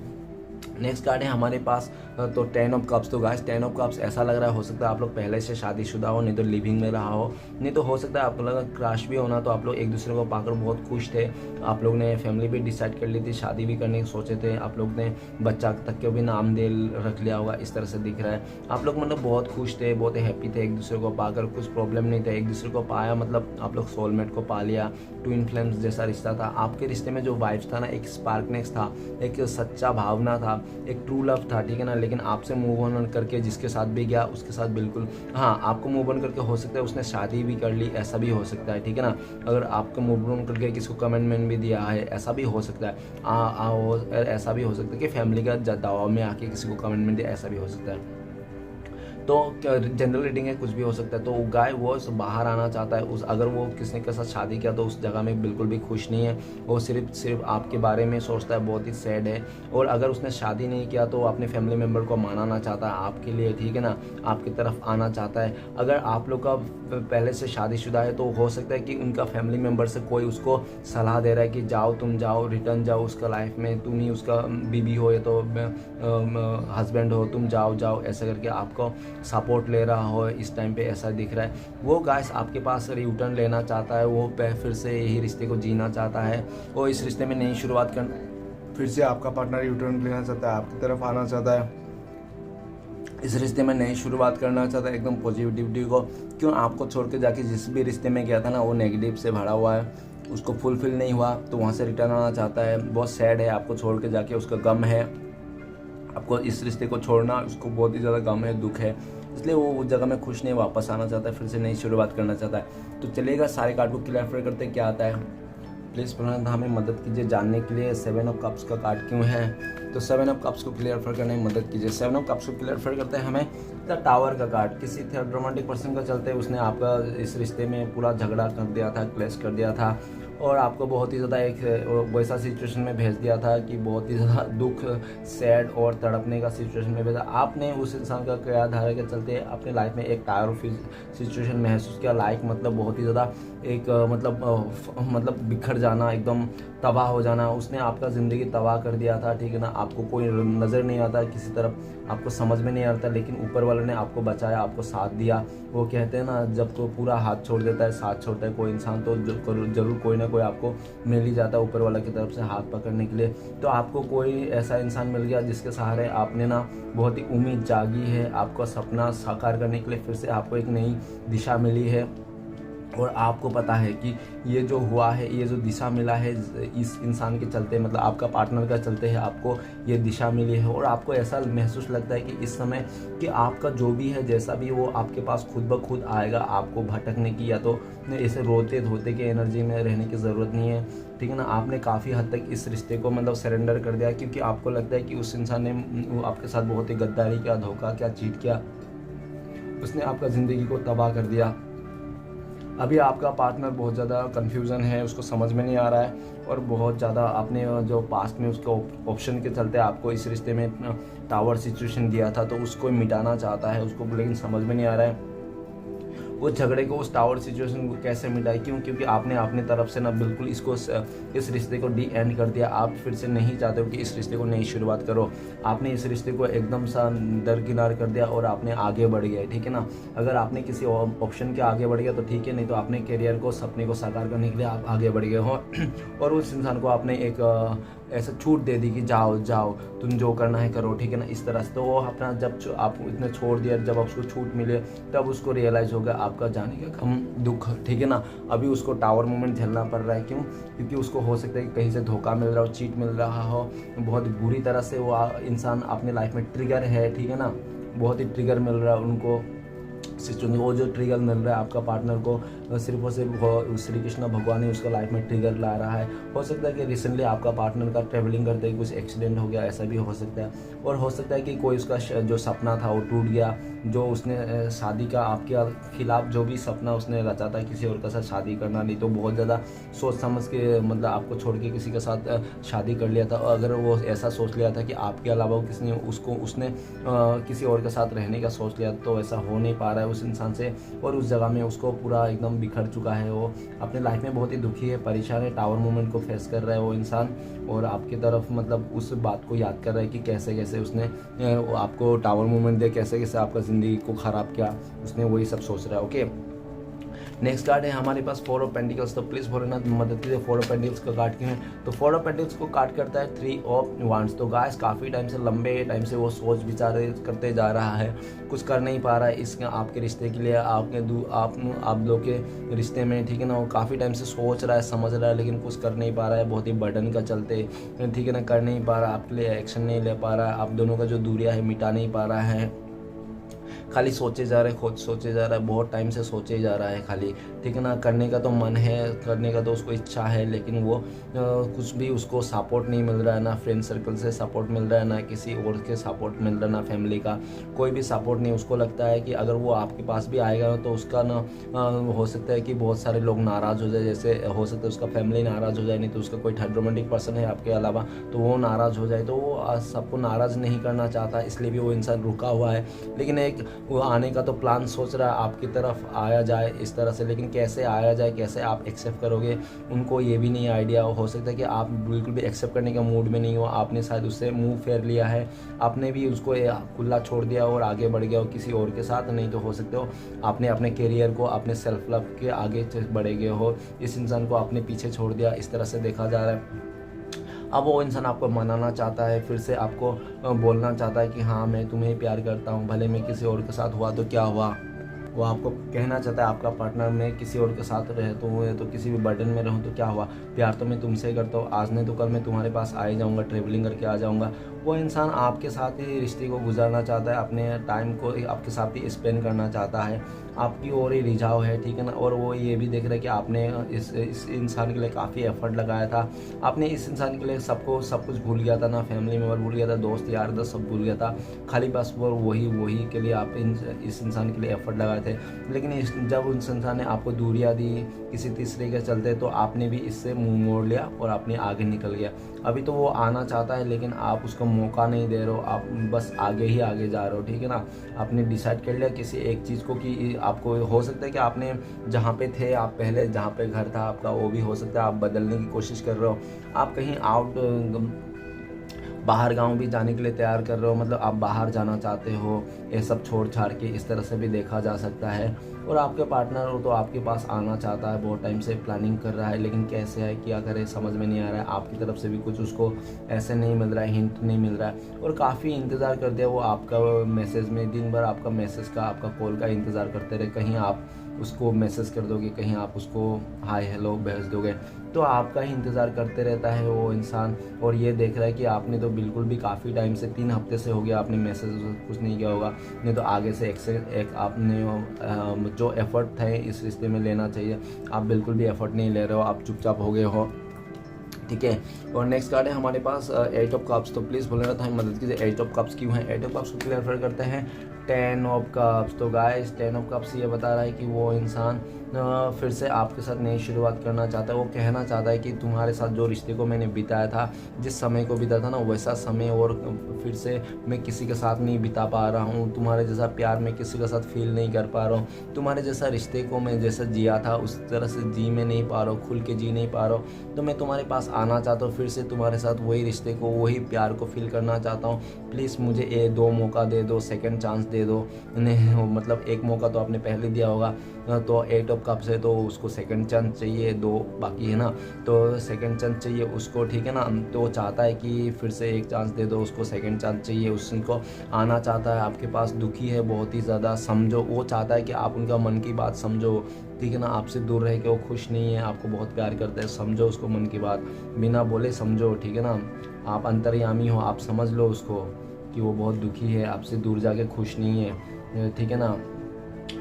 नेक्स्ट कार्ड है हमारे पास तो 10 ऑफ कप्स। तो गाइस 10 ऑफ कप्स ऐसा लग रहा है हो सकता है आप लोग पहले से शादीशुदा हो, नहीं तो लिविंग में रहा हो, नहीं तो हो सकता है आपको लगा क्रश भी होना। तो आप लोग एक दूसरे को पाकर बहुत खुश थे, आप लोग ने फैमिली भी डिसाइड कर ली थी, शादी भी करने की सोचे थे, आप लोग ने बच्चा तक के भी नाम दे रख लिया होगा, इस तरह से दिख रहा है। आप लोग मतलब बहुत खुश थे, बहुत हैप्पी थे एक दूसरे को पाकर, कुछ प्रॉब्लम नहीं था, एक दूसरे को पाया मतलब आप लोग सोलमेट को पा लिया, ट्विन फ्लेम्स जैसा रिश्ता था। आपके रिश्ते में जो वाइब्स था ना, एक स्पार्कनेस था, एक सच्चा भावना था, एक ट्रू लव था, ठीक है ना। लेकिन आपसे मूव ऑन करके जिसके साथ भी गया उसके साथ बिल्कुल, हाँ आपको मूव ऑन करके हो सकता है उसने शादी भी कर ली, ऐसा भी हो सकता है, ठीक है ना। अगर आपको मूव ऑन करके किसी को कमिटमेंट भी दिया है, ऐसा भी हो सकता है। ऐसा भी हो सकता है कि फैमिली का दबाव में आके किसी को कमिटमेंट दिया, ऐसा भी हो सकता है। तो जनरल रीडिंग है, कुछ भी हो सकता है। तो गाय वो बाहर आना चाहता है, उस अगर वो किसी के साथ शादी किया तो उस जगह में बिल्कुल भी खुश नहीं है, वो सिर्फ आपके बारे में सोचता है, बहुत ही सैड है। और अगर उसने शादी नहीं किया तो अपने फैमिली मेम्बर को मनाना चाहता है आपके लिए, ठीक है ना, आपकी तरफ आना चाहता है। अगर आप लोग का पहले से शादीशुदा है तो हो सकता है कि उनका फैमिली मेम्बर से कोई उसको सलाह दे रहा है कि जाओ, तुम जाओ, रिटर्न जाओ उसका लाइफ में, तुम ही उसका बीबी हो या तो हस्बैंड हो, तुम जाओ ऐसा करके आपको सपोर्ट ले रहा हो इस टाइम पे, ऐसा दिख रहा है। वो गाइस आपके पास रिटर्न लेना चाहता है, वो फिर से यही रिश्ते को जीना चाहता है, वो इस रिश्ते में नई शुरुआत करना, फिर से आपका पार्टनर रिटर्न लेना चाहता है, आपकी तरफ आना चाहता है, इस रिश्ते में नई शुरुआत करना चाहता है, एकदम पॉजिटिविटी को। क्यों आपको छोड़ के जाके जिस भी रिश्ते में गया था ना वो नेगेटिव से भरा हुआ है, उसको फुलफिल नहीं हुआ तो वहाँ से रिटर्न आना चाहता है, बहुत सैड है, आपको छोड़ के जाके उसका गम है, आपको इस रिश्ते को छोड़ना उसको बहुत ही ज़्यादा गम है, दुख है, इसलिए वो उस जगह में खुश नहीं, वापस आना चाहता है, फिर से नई शुरुआत करना चाहता है। तो चलेगा सारे कार्ड को क्लियर करते क्या आता है, प्लीज़ प्रणत हमें मदद कीजिए जानने के लिए 7 ऑफ कप्स का कार्ड क्यों है। तो 7 ऑफ कप्स को क्लियर करने में मदद कीजिए। 7 ऑफ कप्स को क्लियर करते हैं हमें द टावर का कार्ड। किसी थर्ड रोमांटिक पर्सन का चलते उसने आपका इस रिश्ते में पूरा झगड़ा कर दिया था, क्लैश कर दिया था और आपको बहुत ही ज़्यादा एक वैसा सिचुएशन में भेज दिया था कि बहुत ही ज़्यादा दुख, सैड और तड़पने का सिचुएशन में भेजा। आपने उस इंसान का क्रियाधारा के चलते अपने लाइफ में एक टायर ऑफ सिचुएशन महसूस किया। लाइफ मतलब बहुत ही ज़्यादा एक मतलब बिखर जाना, एकदम तबाह हो जाना। उसने आपका ज़िंदगी तबाह कर दिया था, ठीक है ना। आपको कोई नज़र नहीं आता किसी तरफ, आपको समझ में नहीं आता, लेकिन ऊपर वाले ने आपको बचाया, आपको साथ दिया। वो कहते हैं ना, जब तो पूरा हाथ छोड़ देता है, साथ छोड़ता है कोई इंसान, तो जरूर कोई ना कोई आपको मिल ही जाता है ऊपर वाला की तरफ से हाथ पकड़ने के लिए। तो आपको कोई ऐसा इंसान मिल गया जिसके सहारे आपने ना बहुत ही उम्मीद जागी है, आपका सपना साकार करने के लिए फिर से आपको एक नई दिशा मिली है। और आपको पता है कि ये जो हुआ है, ये जो दिशा मिला है इस इंसान के चलते, मतलब आपका पार्टनर का चलते है आपको ये दिशा मिली है। और आपको ऐसा महसूस लगता है कि इस समय कि आपका जो भी है, जैसा भी, वो आपके पास खुद ब खुद आएगा। आपको भटकने की या तो ऐसे रोते धोते के एनर्जी में रहने की ज़रूरत नहीं है, ठीक है ना। आपने काफ़ी हद तक इस रिश्ते को मतलब सरेंडर कर दिया, क्योंकि आपको लगता है कि उस इंसान ने आपके साथ बहुत ही गद्दारी किया, धोखा किया, चीट किया, उसने आपका ज़िंदगी को तबाह कर दिया। अभी आपका पार्टनर बहुत ज़्यादा कन्फ्यूज़न है, उसको समझ में नहीं आ रहा है और बहुत ज़्यादा आपने जो पास्ट में उसको ऑप्शन के चलते आपको इस रिश्ते में टावर सिचुएशन दिया था तो उसको मिटाना चाहता है उसको, लेकिन समझ में नहीं आ रहा है वो झगड़े को, उस टावर सिचुएशन को कैसे मिटाए। क्योंकि आपने अपनी तरफ से ना बिल्कुल इस रिश्ते को डी एंड कर दिया। आप फिर से नहीं चाहते हो कि इस रिश्ते को नई शुरुआत करो। आपने इस रिश्ते को एकदम सा दरकिनार कर दिया और आपने आगे बढ़ गए, ठीक है ना। अगर आपने किसी ऑप्शन के आगे बढ़ गया तो ठीक है, नहीं तो अपने करियर को, सपने को साकार करने के लिए आप आगे बढ़ गए हो और उस इंसान को आपने ऐसा छूट दे दी कि जाओ जाओ तुम जो करना है करो, ठीक है ना, इस तरह से। तो वो अपना जब आप इतने छोड़ दिया, जब उसको छूट मिले तब उसको रियलाइज़ होगा आपका जाने का कम दुख, ठीक है ना। अभी उसको टावर मोमेंट झेलना पड़ रहा है, क्यों? क्योंकि उसको हो सकता है कि कहीं से धोखा मिल रहा हो, चीट मिल रहा हो, बहुत बुरी तरह से वो इंसान अपने लाइफ में ट्रिगर है, ठीक है ना, बहुत ही ट्रिगर मिल रहा है उनको सिचुएशन। वो जो ट्रिगर मिल रहा है आपका पार्टनर को सिर्फ और सिर्फ श्री कृष्ण भगवान ही उसका लाइफ में ट्रिगर ला रहा है। हो सकता है कि रिसेंटली आपका पार्टनर का ट्रैवलिंग करते ही कुछ एक्सीडेंट हो गया, ऐसा भी हो सकता है। और हो सकता है कि कोई उसका जो सपना था वो टूट गया, जो उसने शादी का आपके खिलाफ जो भी सपना उसने रचा था किसी और के साथ शादी करना, नहीं तो बहुत ज़्यादा सोच समझ के मतलब आपको छोड़ के किसी के साथ शादी कर लिया था। अगर वो ऐसा सोच लिया था कि आपके अलावा किसी उसने किसी और के साथ रहने का सोच लिया, तो ऐसा हो नहीं पा रहा है उस इंसान से। और उस जगह में उसको पूरा एकदम बिखर चुका है, वो अपने लाइफ में बहुत ही दुखी है, परेशान है, टावर मोमेंट को फेस कर रहा है वो इंसान। और आपकी तरफ मतलब उस बात को याद कर रहा है कि कैसे कैसे उसने आपको टावर मोमेंट दे, कैसे कैसे आपका ज़िंदगी को ख़राब किया, उसने वही सब सोच रहा है। ओके, नेक्स्ट कार्ड है हमारे पास 4 ऑफ पेंटिकल्स। तो प्लीज़ भोलेनाथ मदद कीजिए, 4 ऑफ पेंटिकल्स का कार्ड क्यों है? तो 4 ऑफ पेंटिकल्स को कार्ड करता है 3 ऑफ वांड्स। तो गाइस काफ़ी टाइम से, लंबे टाइम से वो सोच विचार करते जा रहा है, कुछ कर नहीं पा रहा है इसके आपके रिश्ते के लिए, आप लोग के रिश्ते में, ठीक है ना। वो काफ़ी टाइम से सोच रहा है, समझ रहा है, लेकिन कुछ कर नहीं पा रहा है, बहुत ही बर्डन का चलते, ठीक है ना, कर नहीं पा रहा, आपके लिए एक्शन नहीं ले पा रहा है, आप दोनों का जो दूरियां है मिटा नहीं पा रहा है, खाली सोचे जा रहा है, खुद सोचे जा रहा है, बहुत टाइम से सोचे जा रहा है खाली, ठीक है ना। करने का तो मन है, करने का तो उसको इच्छा है, लेकिन वो कुछ भी उसको सपोर्ट नहीं मिल रहा है, ना फ्रेंड सर्कल से सपोर्ट मिल रहा है, ना किसी और के सपोर्ट मिल रहा है, ना फैमिली का कोई भी सपोर्ट नहीं। उसको लगता है कि अगर वो आपके पास भी आएगा तो उसका ना हो सकता है कि बहुत सारे लोग नाराज़ हो जाए, जैसे हो सकता है उसका फैमिली नाराज़ हो जाए, नहीं तो उसका कोई थर्ड रोमांटिक पर्सन है आपके अलावा तो वो नाराज़ हो जाए। तो वो सबको नाराज़ नहीं करना चाहता, इसलिए भी वो इंसान रुका हुआ है। लेकिन एक वो आने का तो प्लान सोच रहा है आपकी तरफ आया जाए इस तरह से, लेकिन कैसे आया जाए, कैसे आप एक्सेप्ट करोगे, उनको ये भी नहीं आइडिया। हो सकता है कि आप बिल्कुल भी एक्सेप्ट करने का मूड में नहीं हो, आपने शायद उससे मुंह फेर लिया है, आपने भी उसको खुला छोड़ दिया और आगे बढ़ गया हो किसी और के साथ। नहीं तो हो सकते हो आपने अपने करियर को, अपने सेल्फ लव के आगे बढ़े गए हो, इस इंसान को आपने पीछे छोड़ दिया, इस तरह से देखा जा रहा है। अब वो इंसान आपको मनाना चाहता है, फिर से आपको बोलना चाहता है कि हाँ मैं तुम्हें प्यार करता हूँ, भले मैं किसी और के साथ हुआ तो क्या हुआ। वो आपको कहना चाहता है आपका पार्टनर, मैं किसी और के साथ रहता हूँ या तो किसी भी बर्डन में रहूँ तो क्या हुआ, प्यार तो मैं तुमसे ही करता हूँ, आज नहीं तो कल मैं तुम्हारे पास आ ही जाऊँगा, ट्रेवलिंग करके आ जाऊँगा। वो इंसान आपके साथ ही रिश्ते को गुजारना चाहता है, अपने टाइम को आपके साथ ही स्पेंड करना चाहता है, आपकी ओर ही रिझाव है, ठीक है ना। और वो ये भी देख रहा है कि आपने इस इंसान के लिए काफ़ी एफर्ट लगाया था, आपने इस इंसान के लिए सब कुछ भूल गया था ना, फैमिली मेम्बर भूल गया था, दोस्त यार दोस्त सब भूल गया था, खाली बस वो वही के लिए आप इस इंसान के लिए एफर्ट लगाए थे। लेकिन जब उस इंसान ने आपको दूरियां दी किसी तीसरे के चलते, तो आपने भी इससे मुंह मोड़ लिया और अपने आगे निकल गया। अभी तो वो आना चाहता है लेकिन आप उसको मौका नहीं दे रहे हो, आप बस आगे ही आगे जा रहे हो, ठीक है ना। आपने डिसाइड कर लिया किसी एक चीज़ को कि आपको हो सकता है कि आपने जहाँ पे थे आप पहले, जहाँ पे घर था आपका, वो भी हो सकता है आप बदलने की कोशिश कर रहे हो, आप कहीं बाहर गांव भी जाने के लिए तैयार कर रहे हो, मतलब आप बाहर जाना चाहते हो, ये सब छोड़ छाड़ के, इस तरह से भी देखा जा सकता है। और आपके पार्टनर हो तो आपके पास आना चाहता है, बहुत टाइम से प्लानिंग कर रहा है, लेकिन कैसे है, क्या करे, समझ में नहीं आ रहा है, आपकी तरफ से भी कुछ उसको ऐसे नहीं मिल रहा है, हिंट नहीं मिल रहा है। और काफ़ी इंतज़ार करते हैं वो आपका मैसेज में, दिन भर आपका मैसेज का, आपका कॉल का इंतज़ार करते रहे, कहीं आप उसको मैसेज कर दोगे, कहीं आप उसको हाय हेलो भेज दोगे, तो आपका ही इंतज़ार करते रहता है वो इंसान। और ये देख रहा है कि आपने तो बिल्कुल भी काफ़ी टाइम से, 3 हफ्ते से हो गया आपने मैसेज कुछ नहीं किया होगा, नहीं तो आगे से एक आपने जो एफर्ट थे इस रिश्ते में लेना चाहिए, आप बिल्कुल भी एफर्ट नहीं ले रहे हो, आप चुपचाप हो गए हो, ठीक है। और नेक्स्ट कार्ड है हमारे पास 8 ऑफ कप्स। तो प्लीज़ भोलेनाथ हमें मदद कीजिए, 8 ऑफ कप्स क्यों है? 8 ऑफ कप्स को क्लियर करते हैं 10 ऑफ कप्स। तो गाइस 10 ऑफ कप्स ये बता रहा है कि वो इंसान फिर से आपके साथ नई शुरुआत करना चाहता है। वो कहना चाहता है कि तुम्हारे साथ जो रिश्ते को मैंने बिताया था, जिस समय को बिताया था ना, वैसा समय और फिर से मैं किसी के साथ नहीं बिता पा रहा हूँ, तुम्हारे जैसा प्यार मैं किसी के साथ फील नहीं कर पा रहा हूँ, तुम्हारे जैसा रिश्ते को मैं जैसा जिया था उस तरह से जी मैं नहीं पा रहा हूँ, खुल के जी नहीं पा रहा हूँ। तो मैं तुम्हारे पास आना चाहता हूँ, फिर से तुम्हारे साथ वही रिश्ते को, वही प्यार को फील करना चाहता हूँ। प्लीज़ मुझे 2 मौका दे दो, सेकंड चांस दे दो उन्हें, मतलब एक मौका तो आपने पहले दिया होगा, तो 8 ऑफ कप्स है तो उसको सेकंड चांस चाहिए, 2 बाकी है ना, तो सेकंड चांस चाहिए उसको, ठीक है ना। तो वो चाहता है कि फिर से एक चांस दे दो उसको, सेकंड चांस चाहिए, उसको आना चाहता है आपके पास, दुखी है बहुत ही ज़्यादा, समझो, वो चाहता है कि आप उनका मन की बात समझो, ठीक है ना। आपसे दूर रह के वो खुश नहीं है, आपको बहुत प्यार करता है, समझो उसको मन की बात, बिना बोले समझो, ठीक है ना। आप अंतर्यामी हो, आप समझ लो उसको कि वो बहुत दुखी है, आपसे दूर जाके खुश नहीं है, ठीक है ना।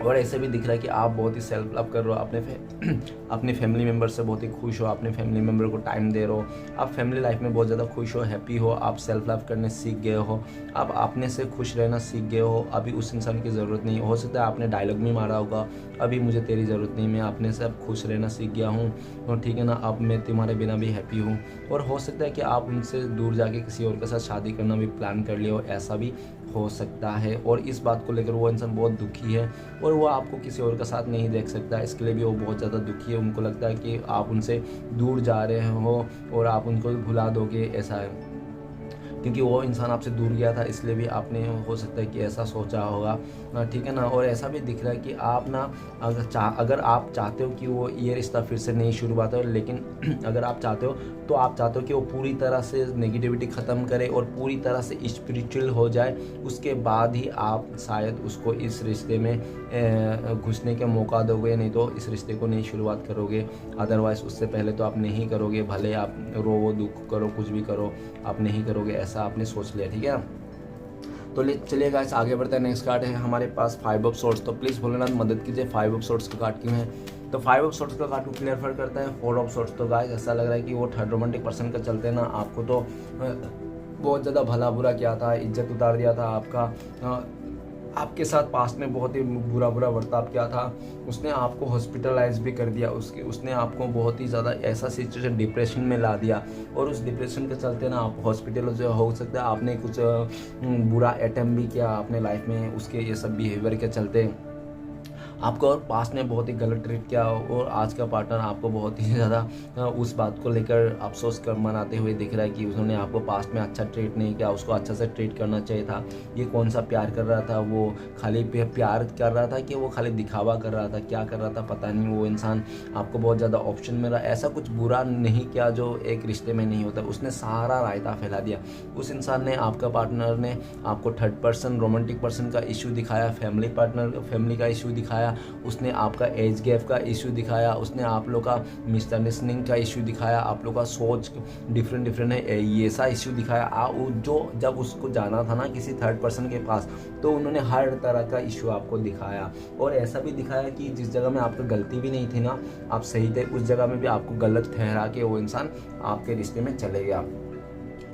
और ऐसे भी दिख रहा है कि आप बहुत ही सेल्फ लव कर रहे हो, अपने फैमिली मेम्बर से बहुत ही खुश हो, अपने फैमिली मेम्बर को टाइम दे रहे हो, आप फैमिली लाइफ में बहुत ज़्यादा खुश हो, हैप्पी हो, आप सेल्फ लव करने सीख गए हो, आप अपने से खुश रहना सीख गए हो। अभी उस इंसान की ज़रूरत नहीं हो सकता है आपने डायलॉग भी मारा होगा, अभी मुझे तेरी ज़रूरत नहीं, मैं अपने से अब खुश रहना सीख गया हूँ, और ठीक है ना, अब मैं तुम्हारे बिना भी हैप्पी हूँ। और हो सकता है कि आप उनसे दूर जाके किसी और के साथ शादी करना भी प्लान कर लिया हो, ऐसा भी हो सकता है। और इस बात को लेकर वो इंसान बहुत दुखी है और वो आपको किसी और का साथ नहीं देख सकता, इसके लिए भी वो बहुत ज़्यादा दुखी है। उनको लगता है कि आप उनसे दूर जा रहे हो और आप उनको भुला दोगे, ऐसा है, क्योंकि वो इंसान आपसे दूर गया था, इसलिए भी आपने हो सकता है कि ऐसा सोचा होगा, ठीक है ना। और ऐसा भी दिख रहा है कि आप ना अगर आप चाहते हो कि वो ये रिश्ता फिर से नई शुरुआत हो, लेकिन अगर आप चाहते हो तो आप चाहते हो कि वो पूरी तरह से नेगेटिविटी ख़त्म करे और पूरी तरह से स्पिरिचुअल हो जाए, उसके बाद ही आप शायद उसको इस रिश्ते में घुसने का मौका दोगे, नहीं तो इस रिश्ते को नई शुरुआत करोगे। अदरवाइज़ उससे पहले तो आप नहीं करोगे, भले आप रो दुख करो कुछ भी करो, आप नहीं करोगे, ऐसा आपने सोच लिया, ठीक है ना। तो चलिए गाइस आगे बढ़ते हैं। नेक्स्ट कार्ड है हमारे पास 5 ऑफ सोर्ट्स। तो प्लीज़ भोलेनाथ मदद कीजिए, 5 ऑफ सोर्ट्स का कार्ड क्यों है। तो 5 ऑफ सोर्ट्स का कार्ड को क्लियर करता है 4 ऑफ सोर्ट्स। तो गाइस ऐसा लग रहा है कि वो थर्ड रोमांटिक पर्सन का चलते ना आपको तो बहुत ज़्यादा भला बुरा किया था, इज्जत उतार दिया था आपका, आपके साथ पास्ट में बहुत ही बुरा बर्ताव किया था, उसने आपको हॉस्पिटलाइज भी कर दिया, उसने आपको बहुत ही ज़्यादा ऐसा सिचुएशन डिप्रेशन में ला दिया, और उस डिप्रेशन के चलते ना आप हॉस्पिटल जो हो सकता है आपने कुछ बुरा अटेम्प्ट भी किया अपने लाइफ में, उसके ये सब बिहेवियर के चलते आपको और पास्ट में बहुत ही गलत ट्रीट किया, और आज का पार्टनर आपको बहुत ही ज़्यादा उस बात को लेकर अफसोस कर मनाते हुए दिख रहा है कि उन्होंने आपको पास्ट में अच्छा ट्रीट नहीं किया, उसको अच्छा से ट्रीट करना चाहिए था। ये कौन सा प्यार कर रहा था, वो खाली प्यार कर रहा था कि वो खाली दिखावा कर रहा था, क्या कर रहा था पता नहीं। वो इंसान आपको बहुत ज़्यादा ऑप्शन मिला, ऐसा कुछ बुरा नहीं किया जो एक रिश्ते में नहीं होता, उसने सारा रायता फैला दिया। उस इंसान ने, आपका पार्टनर ने आपको थर्ड पर्सन रोमांटिक पर्सन का इशू दिखाया, फैमिली का इशू दिखाया, उसने आपका एज गैप का इशू दिखाया, उसने आप लोग का मिसअंडरस्टैंडिंग का इशू दिखाया, आप लोग का सोच डिफरेंट है ये सा इशू दिखाया। जो जब उसको जाना था ना किसी थर्ड पर्सन के पास, तो उन्होंने हर तरह का इशू आपको दिखाया, और ऐसा भी दिखाया कि जिस जगह में आपकी गलती भी नहीं थी ना, आप सही थे, उस जगह में भी आपको गलत ठहरा के वो इंसान आपके रिश्ते में चले गया।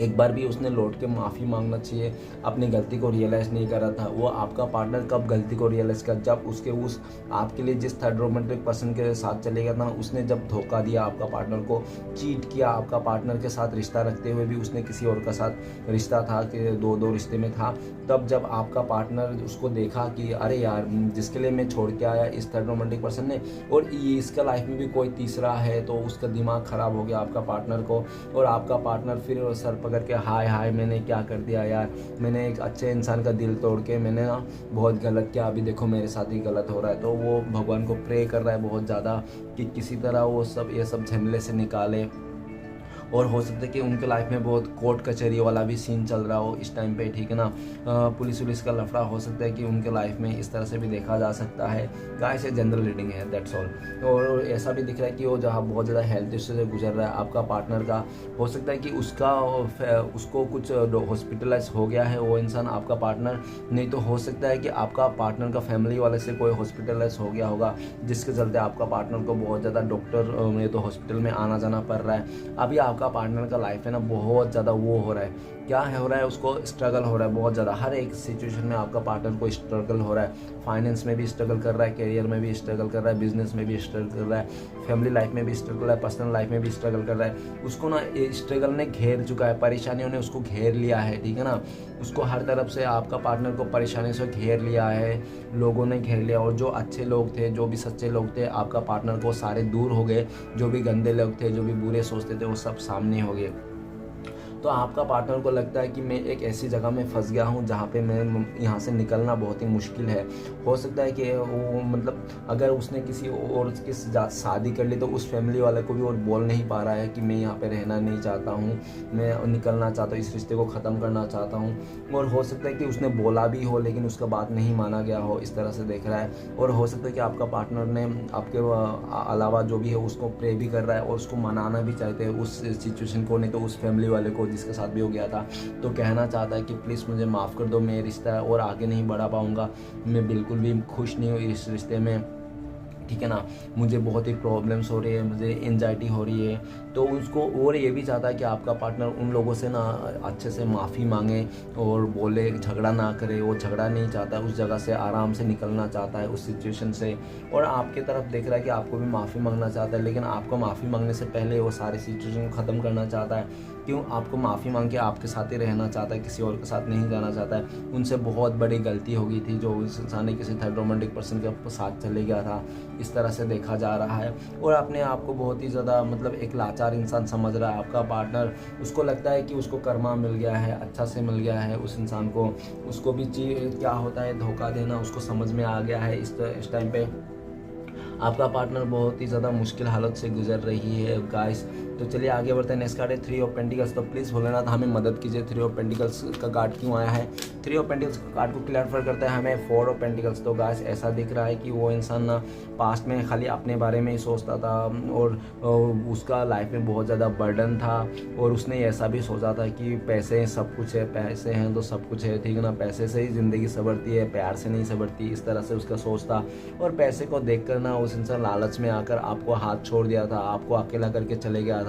एक बार भी उसने लौट के माफ़ी मांगना चाहिए, अपनी गलती को रियलाइज़ नहीं कर रहा था। वो आपका पार्टनर कब गलती को रियलाइज़ कर, जब उसके उस आपके लिए जिस थर्ड रोमांटिक पर्सन के साथ चले गया था, उसने जब धोखा दिया आपका पार्टनर को, चीट किया आपका पार्टनर के साथ, रिश्ता रखते हुए भी उसने किसी और का साथ रिश्ता था कि दो रिश्ते में था। तब जब आपका पार्टनर उसको देखा कि अरे यार जिसके लिए मैं छोड़ के आया इस थर्ड रोमांटिक पर्सन ने, और ये इसका लाइफ में भी कोई तीसरा है, तो उसका दिमाग ख़राब हो गया आपका पार्टनर को। और आपका पार्टनर फिर सर पकड़ के हाय मैंने क्या कर दिया यार, मैंने एक अच्छे इंसान का दिल तोड़ के मैंने ना बहुत गलत किया, अभी देखो मेरे साथ ही गलत हो रहा है। तो वो भगवान को प्रे कर रहा है बहुत ज़्यादा कि किसी तरह वो ये सब झमेले से निकाले। और हो सकता है कि उनके लाइफ में बहुत कोर्ट कचहरी वाला भी सीन चल रहा हो इस टाइम पे, ठीक है ना। पुलिस वुलिस का लफड़ा हो सकता है कि उनके लाइफ में इस तरह से भी देखा जा सकता है। गाइस ये जनरल रीडिंग है, दैट्स ऑल। और ऐसा भी दिख रहा है कि वो जहाँ बहुत ज़्यादा हेल्थ इश्यू से गुजर रहा है आपका पार्टनर का, हो सकता है कि उसको कुछ हॉस्पिटलाइज हो गया है वो इंसान, आपका पार्टनर। नहीं तो हो सकता है कि आपका पार्टनर का फैमिली वाले से कोई हॉस्पिटलाइज हो गया होगा, जिसके चलते आपका पार्टनर को बहुत ज़्यादा डॉक्टर में तो हॉस्पिटल में आना जाना पड़ रहा है। अभी आपका पार्टनर का लाइफ है ना बहुत ज़्यादा वो हो रहा है, क्या है हो रहा है, उसको स्ट्रगल हो रहा है बहुत ज़्यादा। हर एक सिचुएशन में आपका पार्टनर को स्ट्रगल हो रहा है, फाइनेंस में भी स्ट्रगल कर रहा है, करियर में भी स्ट्रगल कर रहा है, बिजनेस में भी स्ट्रगल कर रहा है, फैमिली लाइफ में भी स्ट्रगल कर रहा है, पर्सनल लाइफ में भी स्ट्रगल कर रहा है। उसको ना स्ट्रगल ने घेर चुका है, परेशानियों ने उसको घेर लिया है, ठीक है ना। उसको हर तरफ से आपका पार्टनर को परेशानी से घेर लिया है, लोगों ने घेर लिया। और जो अच्छे लोग थे, जो भी सच्चे लोग थे आपका पार्टनर को, सारे दूर हो गए। जो भी गंदे लोग थे, जो भी बुरे सोचते थे, वो सब सामने हो गए। तो आपका पार्टनर को लगता है कि मैं एक ऐसी जगह में फंस गया हूँ जहाँ पे मैं यहाँ से निकलना बहुत ही मुश्किल है। हो सकता है कि वो मतलब अगर उसने किसी और के साथ शादी कर ली तो उस फैमिली वाले को भी और बोल नहीं पा रहा है कि मैं यहाँ पे रहना नहीं चाहता हूँ, मैं निकलना चाहता हूँ, इस रिश्ते को ख़त्म करना चाहता हूँ। और हो सकता है कि उसने बोला भी हो लेकिन उसका बात नहीं माना गया हो, इस तरह से देख रहा है। और हो सकता है कि आपका पार्टनर ने आपके अलावा जो भी है उसको प्रे भी कर रहा है और उसको मनाना भी चाहते हैं उस सिचुएशन को, नहीं तो उस फैमिली वाले को जिसके साथ भी हो गया था। तो कहना चाहता है कि प्लीज़ मुझे माफ़ कर दो, मैं रिश्ता है और आगे नहीं बढ़ा पाऊँगा, मैं बिल्कुल भी खुश नहीं हूँ इस रिश्ते में, ठीक है ना, मुझे बहुत ही प्रॉब्लम्स हो रही है, मुझे एंजाइटी हो रही है। तो उसको और ये भी चाहता है कि आपका पार्टनर उन लोगों से ना अच्छे से माफ़ी मांगे और बोले, झगड़ा ना करे। वो झगड़ा नहीं चाहता, उस जगह से आराम से निकलना चाहता है उस सिचुएशन से। और आपकी तरफ देख रहा है कि आपको भी माफ़ी मांगना चाहता है, लेकिन आपको माफ़ी मांगने से पहले वो सारी सिचुएशन को ख़त्म करना चाहता है। क्यों? आपको माफ़ी मांग के आपके साथ ही रहना चाहता है, किसी और के साथ नहीं जाना चाहता है। उनसे बहुत बड़ी गलती हो गई थी जो उस इंसान ने किसी थर्ड रोमांटिक पर्सन के साथ चले गया था, इस तरह से देखा जा रहा है। और अपने आप को बहुत ही ज़्यादा मतलब एक लाचार इंसान समझ रहा है आपका पार्टनर। उसको लगता है कि उसको कर्मा मिल गया है, अच्छा से मिल गया है उस इंसान को, उसको भी क्या होता है धोखा देना उसको समझ में आ गया है। इस टाइम पे आपका पार्टनर बहुत ही ज़्यादा मुश्किल हालत से गुजर रही है गाइस। तो चलिए आगे बढ़ते हैं। नेक्स्ट कार्ड है 3 ऑफ पेंटिकल्स। तो प्लीज़ भोलेनाथ हमें मदद कीजिए, 3 ऑफ पेंटिकल्स का कार्ड क्यों आया है। 3 ऑफ पेंटिकल्स का कार्ड को क्लैरिफाई करता है हमें 4 ऑफ पेंटिकल्स। तो गाइस ऐसा दिख रहा है कि वो इंसान ना पास्ट में खाली अपने बारे में ही सोचता था और उसका लाइफ में बहुत ज़्यादा बर्डन था और उसने ऐसा भी सोचा था कि पैसे सब कुछ है, पैसे हैं तो सब कुछ है, ठीक है ना, पैसे से ही ज़िंदगी संवरती है, प्यार से नहीं संवरती, इस तरह से उसका सोच था। और पैसे को देख कर ना उस इंसान लालच में आकर आपको हाथ छोड़ दिया था, आपको अकेला करके चले गया था।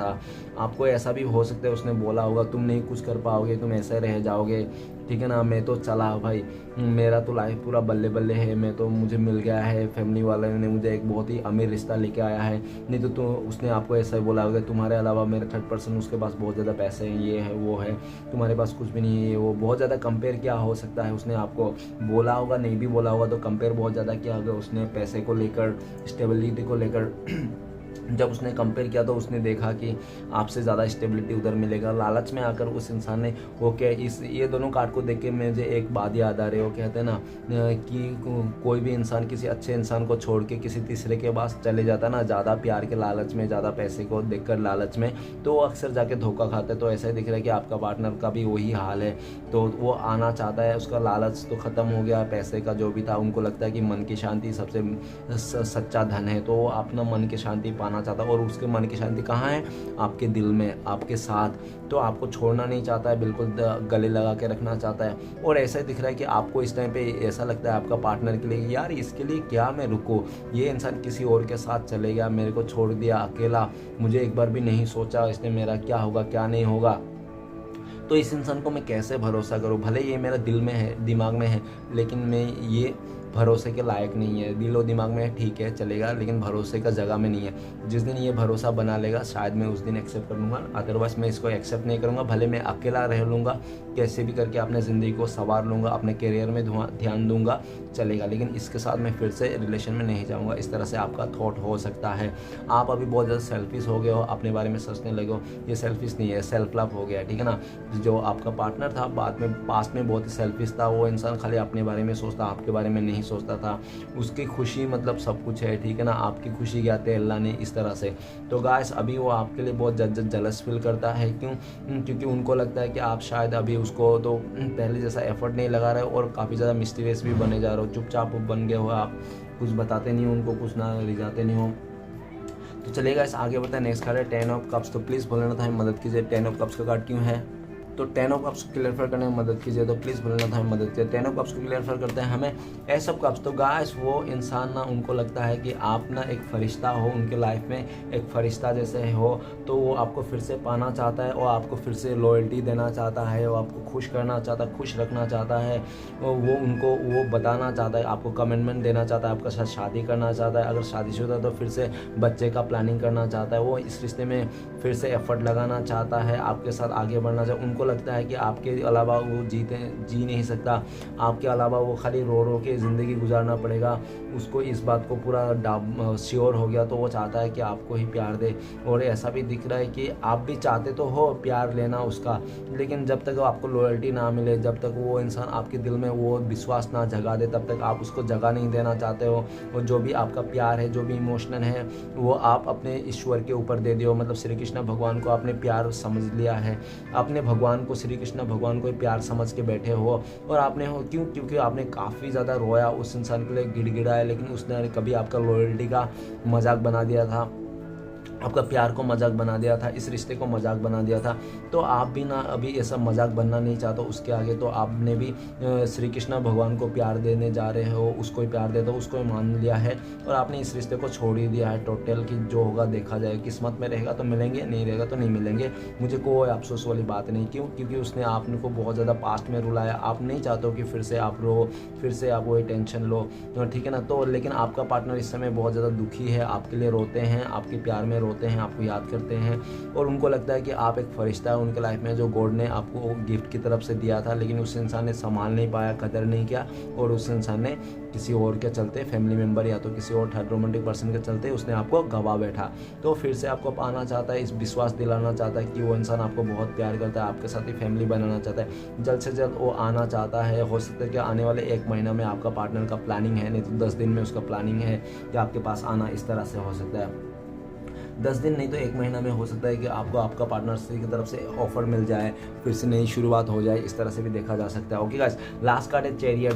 आपको ऐसा भी हो सकता है उसने बोला होगा तुम नहीं कुछ कर पाओगे, तुम ऐसे रह जाओगे, ठीक है ना, मैं तो चला भाई, मेरा तो लाइफ पूरा बल्ले बल्ले है, मैं तो मुझे मिल गया है, फैमिली वाले ने मुझे एक बहुत ही अमीर रिश्ता लेके आया है। नहीं तो उसने आपको ऐसा ही बोला होगा तुम्हारे अलावा मेरे थर्ड पर्सन उसके पास बहुत ज़्यादा पैसे हैं, ये है वो है, तुम्हारे पास कुछ भी नहीं है, वो बहुत ज़्यादा कंपेयर किया हो सकता है उसने आपको बोला होगा, नहीं भी बोला होगा तो कंपेयर बहुत ज़्यादा किया होगा उसने पैसे को लेकर, स्टेबिलिटी को लेकर। जब उसने कंपेयर किया तो उसने देखा कि आपसे ज़्यादा स्टेबिलिटी उधर मिलेगा। लालच में आकर उस इंसान ने ओके ये दोनों कार्ड को देख के मुझे एक बात याद आ रही है, वो कहते हैं ना कि कोई भी इंसान किसी अच्छे इंसान को छोड़ के किसी तीसरे के पास चले जाता है ना, ज़्यादा प्यार के लालच में, ज़्यादा पैसे को देखकर लालच में, तो वो अक्सर जाके धोखा खाता है। तो ऐसा ही दिख रहा है कि आपका पार्टनर का भी वही हाल है। तो वो आना चाहता है, उसका लालच तो ख़त्म हो गया, पैसे का जो भी था, उनको लगता है कि मन की शांति सबसे सच्चा धन है, तो वो अपना मन की शांति पाना चाहता है। और उसके मन की शांति कहाँ है? आपके दिल में, आपके साथ। तो आपको छोड़ना नहीं चाहता है, बिल्कुल गले लगा के रखना चाहता है। और ऐसा ही दिख रहा है कि आपको इस टाइम पे ऐसा लगता है आपका पार्टनर के लिए यार इसके लिए क्या मैं रुकूं, ये इंसान किसी और के साथ चले गया, मेरे को छोड़ दिया अकेला, मुझे एक बार भी नहीं सोचा इसने मेरा क्या होगा क्या नहीं होगा, तो इस इंसान को मैं कैसे भरोसा करूं, भले ये मेरा दिल में है, दिमाग में है, लेकिन मैं ये भरोसे के लायक नहीं है। दिल और दिमाग में ठीक है चलेगा, लेकिन भरोसे का जगह में नहीं है। जिस दिन ये भरोसा बना लेगा शायद मैं उस दिन एक्सेप्ट कर लूँगा, अदरवाइज मैं इसको एक्सेप्ट नहीं करूँगा। भले मैं अकेला रह लूँगा, कैसे भी करके अपने ज़िंदगी को संवार लूँगा, अपने करियर में ध्यान दूंगा, चलेगा, लेकिन इसके साथ मैं फिर से रिलेशन में नहीं जाऊँगा। इस तरह से आपका थॉट हो सकता है। आप अभी बहुत ज़्यादा सेल्फिश हो गए हो, अपने बारे में सोचने लगे हो। ये सेल्फिश नहीं है, सेल्फ लव हो गया, ठीक है ना। जो आपका पार्टनर था बाद में पास्ट में बहुत ही सेल्फिश था, वो इंसान खाली अपने बारे में सोचता, आपके बारे में नहीं सोचता था। उसकी खुशी मतलब सब कुछ है, ठीक है ना, आपकी खुशी क्या थे अल्लाह ने, इस तरह से। तो गाइस अभी वो आपके लिए बहुत जलस फील करता है। क्यों? क्योंकि उनको लगता है कि आप शायद अभी उसको तो पहले जैसा एफर्ट नहीं लगा रहे हो और काफ़ी ज़्यादा मिस्टीरियस भी बने जा रहे हो, चुपचाप बन गए हो आप, कुछ बताते नहीं हो उनको, कुछ ना ले जाते नहीं हो। तो चलिएगा इस आगे बढ़ते हैं। नेक्स्ट कार्ड है 10 ऑफ कप्स। तो प्लीज़ भोलेनाथ हमें मदद कीजिए, 10 ऑफ कप्स का कार्ड क्यों है। तो 10 ऑफ कप्स को क्लियरफाई करने में मदद कीजिए, तो प्लीज़ भोलेनाथ हमें मदद कीजिए। 10 ऑफ कप्स को क्लियरफाई करते हैं हमें एस ऑफ कप्स। तो गाइस वो इंसान ना, उनको लगता है कि आप ना एक फरिश्ता हो उनके लाइफ में, एक फरिश्ता जैसे हो, तो वो आपको फिर से पाना चाहता है और आपको फिर से लॉयल्टी देना चाहता है, वो आपको खुश करना चाहता है, खुश रखना चाहता है, वो उनको वो बताना चाहता है, आपको कमिटमेंट देना चाहता है, आपके साथ शादी करना चाहता है, अगर शादीशुदा है तो फिर से बच्चे का प्लानिंग करना चाहता है, वो इस रिश्ते में फिर से एफर्ट लगाना चाहता है, आपके साथ आगे बढ़ना चाहता है। उनको लगता है कि आपके अलावा वो जी नहीं सकता, आपके अलावा वो खाली रो रो के ज़िंदगी गुजारना पड़ेगा। उसको इस बात को पूरा श्योर हो गया, तो वो चाहता है कि आपको ही प्यार दे। और ऐसा भी दिख रहा है कि आप भी चाहते तो हो प्यार लेना उसका, लेकिन जब तक आपको लॉयल्टी ना मिले, जब तक वो इंसान आपके दिल में वो विश्वास ना जगा दे, तब तक आप उसको जगा नहीं देना चाहते हो। और जो भी आपका प्यार है, जो भी इमोशनल है, वो आप अपने ईश्वर के ऊपर दे दो। मतलब श्री कृष्ण भगवान को आपने प्यार समझ लिया है, आपने भगवान को, श्री कृष्ण भगवान को प्यार समझ के बैठे हो। और आपने क्योंकि आपने काफ़ी ज़्यादा रोया उस इंसान के लिए, गिड़गिड़ाया, लेकिन उसने कभी आपका लॉयल्टी का मजाक बना दिया था, आपका प्यार को मजाक बना दिया था, इस रिश्ते को मजाक बना दिया था। तो आप भी ना अभी ऐसा मजाक बनना नहीं चाहते उसके आगे, तो आपने भी श्री कृष्ण भगवान को प्यार देने जा रहे हो, उसको ही प्यार दे दो, उसको ही मान लिया है। और आपने इस रिश्ते को छोड़ ही दिया है टोटल, कि जो होगा देखा जाए, किस्मत में रहेगा तो मिलेंगे, नहीं रहेगा तो नहीं मिलेंगे। मुझे कोई अफसोस वाली बात नहीं। क्यों? क्योंकि उसने आपको बहुत ज़्यादा पास्ट में रुलाया। आप नहीं चाहते हो कि फिर से आप रो, फिर से आप वही टेंशन लो, ठीक है ना। तो लेकिन आपका पार्टनर इस समय बहुत ज़्यादा दुखी है, आपके लिए रोते हैं, आपके प्यार में रोते हैं, आपको याद करते हैं। और उनको लगता है कि आप एक फरिश्ता है उनके लाइफ में, जो गॉड ने आपको गिफ्ट की तरफ से दिया था, लेकिन उस इंसान ने संभाल नहीं पाया, कदर नहीं किया। और उस इंसान ने किसी और के चलते, फैमिली मेम्बर या तो किसी और थर्ड रोमांटिक पर्सन के चलते, उसने आपको गवा बैठा। तो फिर से आपको पाना चाहता है, इस विश्वास दिलाना चाहता है कि वो इंसान आपको बहुत प्यार करता है, आपके साथ ही फैमिली बनाना चाहता है। जल्द से जल्द वो आना चाहता है। हो सकता है कि आने वाले 1 महीना में आपका पार्टनर का प्लानिंग है, नहीं तो 10 दिन में उसका प्लानिंग है कि आपके पास आना। इस तरह से हो सकता है 10 दिन नहीं तो 1 महीना में हो सकता है कि आपको आपका पार्टनर की तरफ से ऑफर मिल जाए, फिर से नई शुरुआत हो जाए। इस तरह से भी देखा जा सकता है। ओके गाइस, लास्ट कार्ड है चैरियट।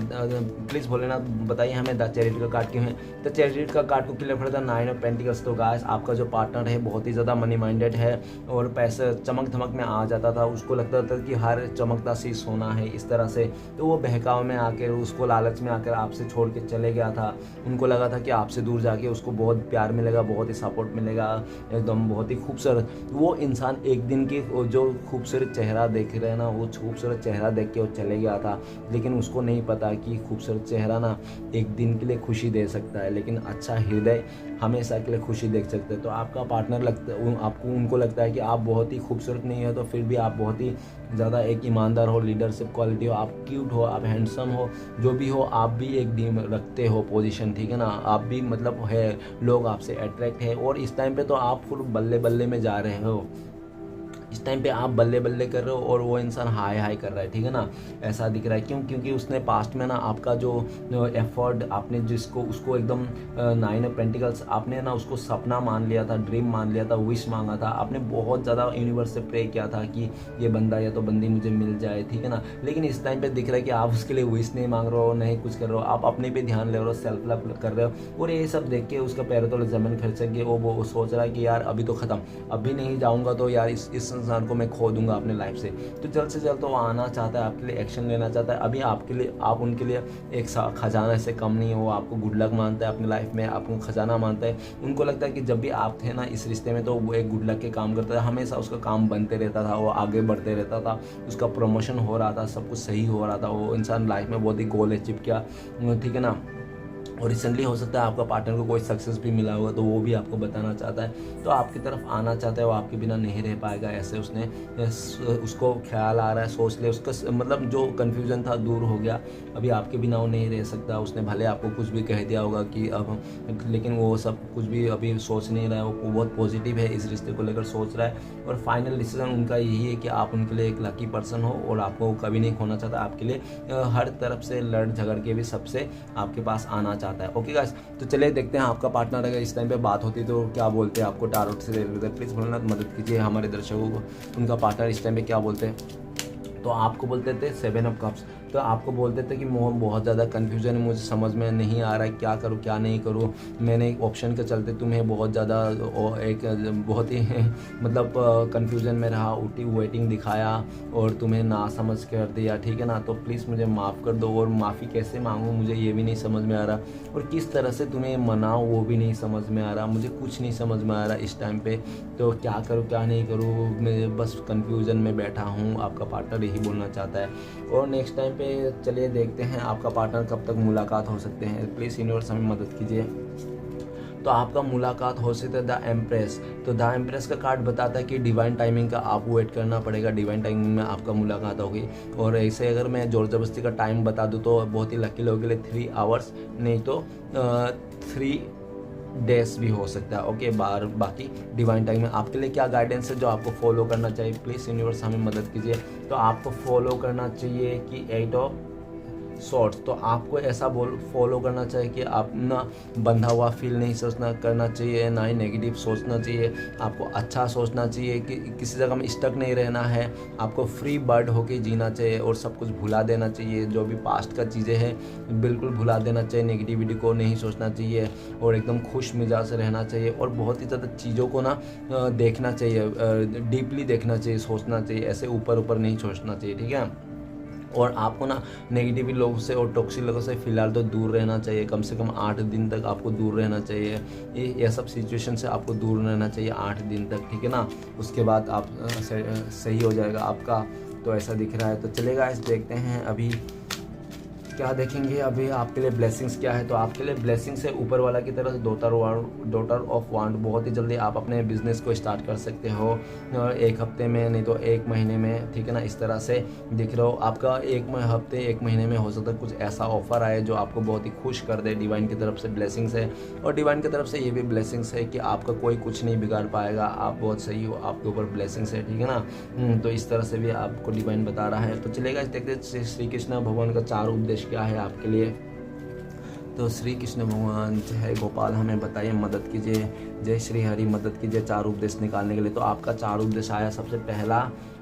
प्लीज़ भोलेनाथ बताइए हमें द चैरियट का कार्ड क्यों है। तो चैरियट का कार्ड को क्लियर करता है 9 ऑफ पेंटिकल्स। तो गाइस, आपका जो पार्टनर है बहुत ही ज़्यादा मनी माइंडेड है और पैसे चमक धमक में आ जाता था। उसको लगता था कि हर चमकता सी सोना है, इस तरह से। तो वो बहकाव में आकर, उसको लालच में आकर आपसे छोड़ के चले गया था। उनको लगा था कि आपसे दूर जाके उसको बहुत प्यार मिलेगा, बहुत ही सपोर्ट मिलेगा, एकदम बहुत ही खूबसूरत। वो इंसान एक दिन की जो खूबसूरत चेहरा देख रहे हैं ना, वो खूबसूरत चेहरा देख के वो चले गया था। लेकिन उसको नहीं पता कि खूबसूरत चेहरा ना एक दिन के लिए खुशी दे सकता है, लेकिन अच्छा हृदय हमेशा के लिए खुशी देख सकते हैं। तो आपका पार्टनर उनको लगता है कि आप बहुत ही खूबसूरत नहीं है, तो फिर भी आप बहुत ही ज़्यादा एक ईमानदार हो, लीडरशिप क्वालिटी हो, आप क्यूट हो, आप हैंडसम हो, जो भी हो, आप भी एक डीम रखते हो पोजीशन, ठीक है ना। आप भी मतलब है, लोग आपसे अट्रैक्ट है। और इस टाइम पे तो आप फुल बल्ले बल्ले में जा रहे हो, इस टाइम पे आप बल्ले बल्ले कर रहे हो और वो इंसान हाय हाय कर रहा है, ठीक है ना। ऐसा दिख रहा है। क्यों? क्योंकि उसने पास्ट में ना आपका जो एफर्ट, आपने जिसको उसको एकदम 9 ऑफ पेंटिकल्स, आपने ना उसको सपना मान लिया था, ड्रीम मान लिया था, विश मांगा था। आपने बहुत ज़्यादा यूनिवर्स से प्रे किया था कि ये बंदा या तो बंदी मुझे मिल जाए, ठीक है ना। लेकिन इस टाइम पे दिख रहा है कि आप उसके लिए विश नहीं मांग रहे हो, नहीं कुछ कर रहे हो, आप अपने पे ध्यान ले रहे हो, सेल्फ लव कर रहे हो। और ये सब देख के उसका पैरों तले जमीन खिसक गई। वो सोच रहा है कि यार अभी तो ख़त्म, अभी नहीं जाऊँगा तो यार इस इंसान को मैं खो दूंगा अपने लाइफ से। तो जल्द से जल्द तो वो आना चाहता है, आपके लिए एक्शन लेना चाहता है। अभी आपके लिए, आप उनके लिए एक खजाना से कम नहीं हो। आपको गुड लक मानता है अपने लाइफ में, आपको खजाना मानता है। उनको लगता है कि जब भी आप थे ना इस रिश्ते में, तो वो एक गुड लक के काम करता था। हमेशा उसका काम बनते रहता था, वो आगे बढ़ते रहता था, उसका प्रमोशन हो रहा था, सब कुछ सही हो रहा था। वो इंसान लाइफ में बहुत ही गोल अचीव किया, ठीक है ना। और रिसेंटली हो सकता है आपका पार्टनर को कोई सक्सेस भी मिला होगा, तो वो भी आपको बताना चाहता है, तो आपकी तरफ आना चाहता है। वो आपके बिना नहीं रह पाएगा, ऐसे उसको ख्याल आ रहा है, सोच ले उसका, मतलब जो कन्फ्यूजन था दूर हो गया। अभी आपके बिना वो नहीं रह सकता। उसने भले आपको कुछ भी कह दिया होगा कि अब, लेकिन वो सब कुछ भी अभी सोच नहीं रहा है। वो बहुत पॉजिटिव है, इस रिश्ते को लेकर सोच रहा है। और फाइनल डिसीजन उनका यही है कि आप उनके लिए एक लकी पर्सन हो और आपको कभी नहीं खोना चाहता। आपके लिए हर तरफ से लड़ झगड़ के भी सबसे आपके पास आना चाहता है। ओके गाइस, तो चलिए देखते हैं आपका पार्टनर अगर इस टाइम पे बात होती तो क्या बोलते हैं आपको टारोट से रिलेटेड। प्लीज़ भोलेनाथ मदद कीजिए हमारे दर्शकों को, उनका पार्टनर इस टाइम पे क्या बोलते हैं। तो आपको बोलते थे 7 ऑफ कप्स। तो आपको बोलते थे कि मोहन बहुत ज़्यादा कन्फ्यूजन है, मुझे समझ में नहीं आ रहा है क्या करूँ क्या नहीं करूँ। मैंने एक ऑप्शन के चलते तुम्हें बहुत ज़्यादा बहुत ही मतलब कन्फ्यूजन में रहा, उल्टी वेटिंग दिखाया और तुम्हें ना समझ कर दिया, ठीक है ना। तो प्लीज़ मुझे माफ़ कर दो, और माफ़ी कैसे मांगूँ मुझे ये भी नहीं समझ में आ रहा, और किस तरह से तुम्हें मनाऊँ वो भी नहीं समझ में आ रहा। मुझे कुछ नहीं समझ में आ रहा इस टाइम पे, तो क्या करूँ क्या नहीं करूँ, मैं बस कन्फ्यूज़न में बैठा हूँ। आपका पार्टनर यही बोलना चाहता है। और नेक्स्ट टाइम पे चलिए देखते हैं आपका पार्टनर कब तक मुलाकात हो सकते हैं। प्लीज़ यूनिवर्स हमें मदद कीजिए। तो आपका मुलाकात हो सकता है द एम्प्रेस। तो द एम्प्रेस का कार्ड बताता है कि डिवाइन टाइमिंग का आपको वेट करना पड़ेगा, डिवाइन टाइमिंग में आपका मुलाकात होगी। और ऐसे अगर मैं जोर जबरदस्ती का टाइम बता दूँ तो बहुत ही लकी लोगों के लिए 3 आवर्स, नहीं तो 3 डेज भी हो सकता है। ओके, बाकी डिवाइन टाइम में आपके लिए क्या गाइडेंस है जो आपको फॉलो करना चाहिए, प्लीज़ यूनिवर्स हमें मदद कीजिए। तो आपको फॉलो करना चाहिए कि 8 ऑफ शॉर्ट्स, तो आपको ऐसा फॉलो करना चाहिए कि आप ना बंधा हुआ फील नहीं करना चाहिए, ना ही नेगेटिव सोचना चाहिए। आपको अच्छा सोचना चाहिए कि किसी जगह में स्टक नहीं रहना है। आपको फ्री बर्ड होके जीना चाहिए और सब कुछ भुला देना चाहिए। जो भी पास्ट का चीज़ें हैं बिल्कुल भुला देना चाहिए, नेगेटिविटी को नहीं सोचना चाहिए और एकदम खुश मिजाज से रहना चाहिए। और बहुत ही ज़्यादा चीज़ों को ना देखना चाहिए, डीपली देखना चाहिए, सोचना चाहिए, ऐसे ऊपर ऊपर नहीं सोचना चाहिए, ठीक है। और आपको ना नेगेटिव लोगों से और टॉक्सिक लोगों से फ़िलहाल तो दूर रहना चाहिए, कम से कम 8 दिन तक आपको दूर रहना चाहिए। ये सब सिचुएशन से आपको दूर रहना चाहिए 8 दिन तक, ठीक है ना। उसके बाद आप सही हो जाएगा आपका, तो ऐसा दिख रहा है। तो चलेगा, इस देखते हैं अभी क्या देखेंगे अभी आपके लिए ब्लेसिंग्स क्या है। तो आपके लिए ब्लेसिंग्स है ऊपर वाला की तरफ डॉटर ऑफ वांड। बहुत ही जल्दी आप अपने बिजनेस को स्टार्ट कर सकते हो, 1 हफ्ते में, नहीं तो 1 महीने में, ठीक है ना। इस तरह से दिख रहा हो आपका 1 हफ्ते 1 महीने में हो सकता है कुछ ऐसा ऑफर आए जो आपको बहुत ही खुश कर दे। डिवाइन की तरफ से ब्लेसिंग्स है, और डिवाइन की तरफ से ये भी ब्लेसिंग्स है कि आपका कोई कुछ नहीं बिगाड़ पाएगा, आप बहुत सही हो, आपके ऊपर ब्लेसिंग्स है, ठीक है ना। तो इस तरह से भी आपको डिवाइन बता रहा है। तो चलेगा, देखते श्री कृष्ण भगवान का 4 उपदेश क्या है आपके लिए। तो श्री कृष्ण भगवान है गोपाल हमें बताइए, मदद कीजिए, जय श्री हरि मदद कीजिए 4 उपदेश निकालने के लिए। तो आपका 4 उपदेश आया, सबसे पहला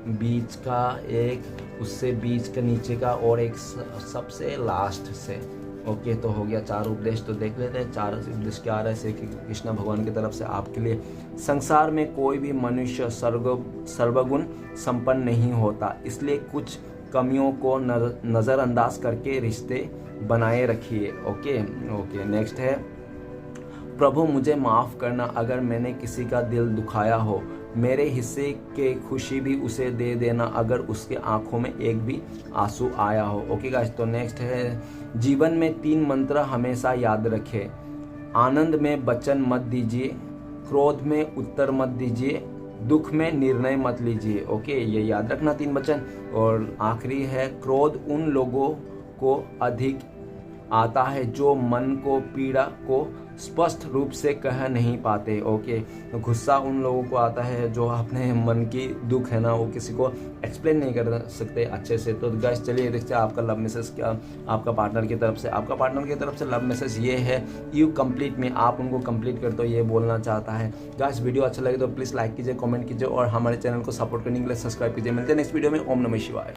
बीच का एक, उससे बीच का नीचे का, और एक सबसे लास्ट से। ओके, तो हो गया 4 उपदेश। तो देख लेते हैं 4 उपदेश क्या आ रहा है श्री कृष्ण भगवान की तरफ से आपके लिए। संसार में कोई भी मनुष्य सर्वगुण संपन्न नहीं होता, इसलिए कुछ कमियों को नज़रअंदाज करके रिश्ते बनाए रखिए। ओके, नेक्स्ट है, प्रभु मुझे माफ़ करना अगर मैंने किसी का दिल दुखाया हो, मेरे हिस्से के खुशी भी उसे दे देना अगर उसके आंखों में एक भी आंसू आया हो। ओके गाइस, तो नेक्स्ट है, जीवन में 3 मंत्र हमेशा याद रखें। आनंद में वचन मत दीजिए, क्रोध में उत्तर मत दीजिए, दुख में निर्णय मत लीजिए। ओके, ये याद रखना 3 वचन। और आखिरी है, क्रोध उन लोगों को अधिक आता है जो मन को पीड़ा को स्पष्ट रूप से कह नहीं पाते। ओके, गुस्सा उन लोगों को आता है जो अपने मन की दुख है ना वो किसी को एक्सप्लेन नहीं कर सकते अच्छे से। तो गाइस चलिए देखते हैं आपका लव मैसेज क्या आपका पार्टनर की तरफ से। आपका पार्टनर की तरफ से लव मैसेज ये है, यू कंप्लीट में, आप उनको कंप्लीट कर दो, ये बोलना चाहता है। गाइस वीडियो अच्छा लगे तो प्लीज़ लाइक कीजिए, कमेंट कीजिए और हमारे चैनल को सपोर्ट करने के लिए सब्सक्राइब कीजिए। मिलते हैं नेक्स्ट वीडियो में। ओम नमः शिवाय।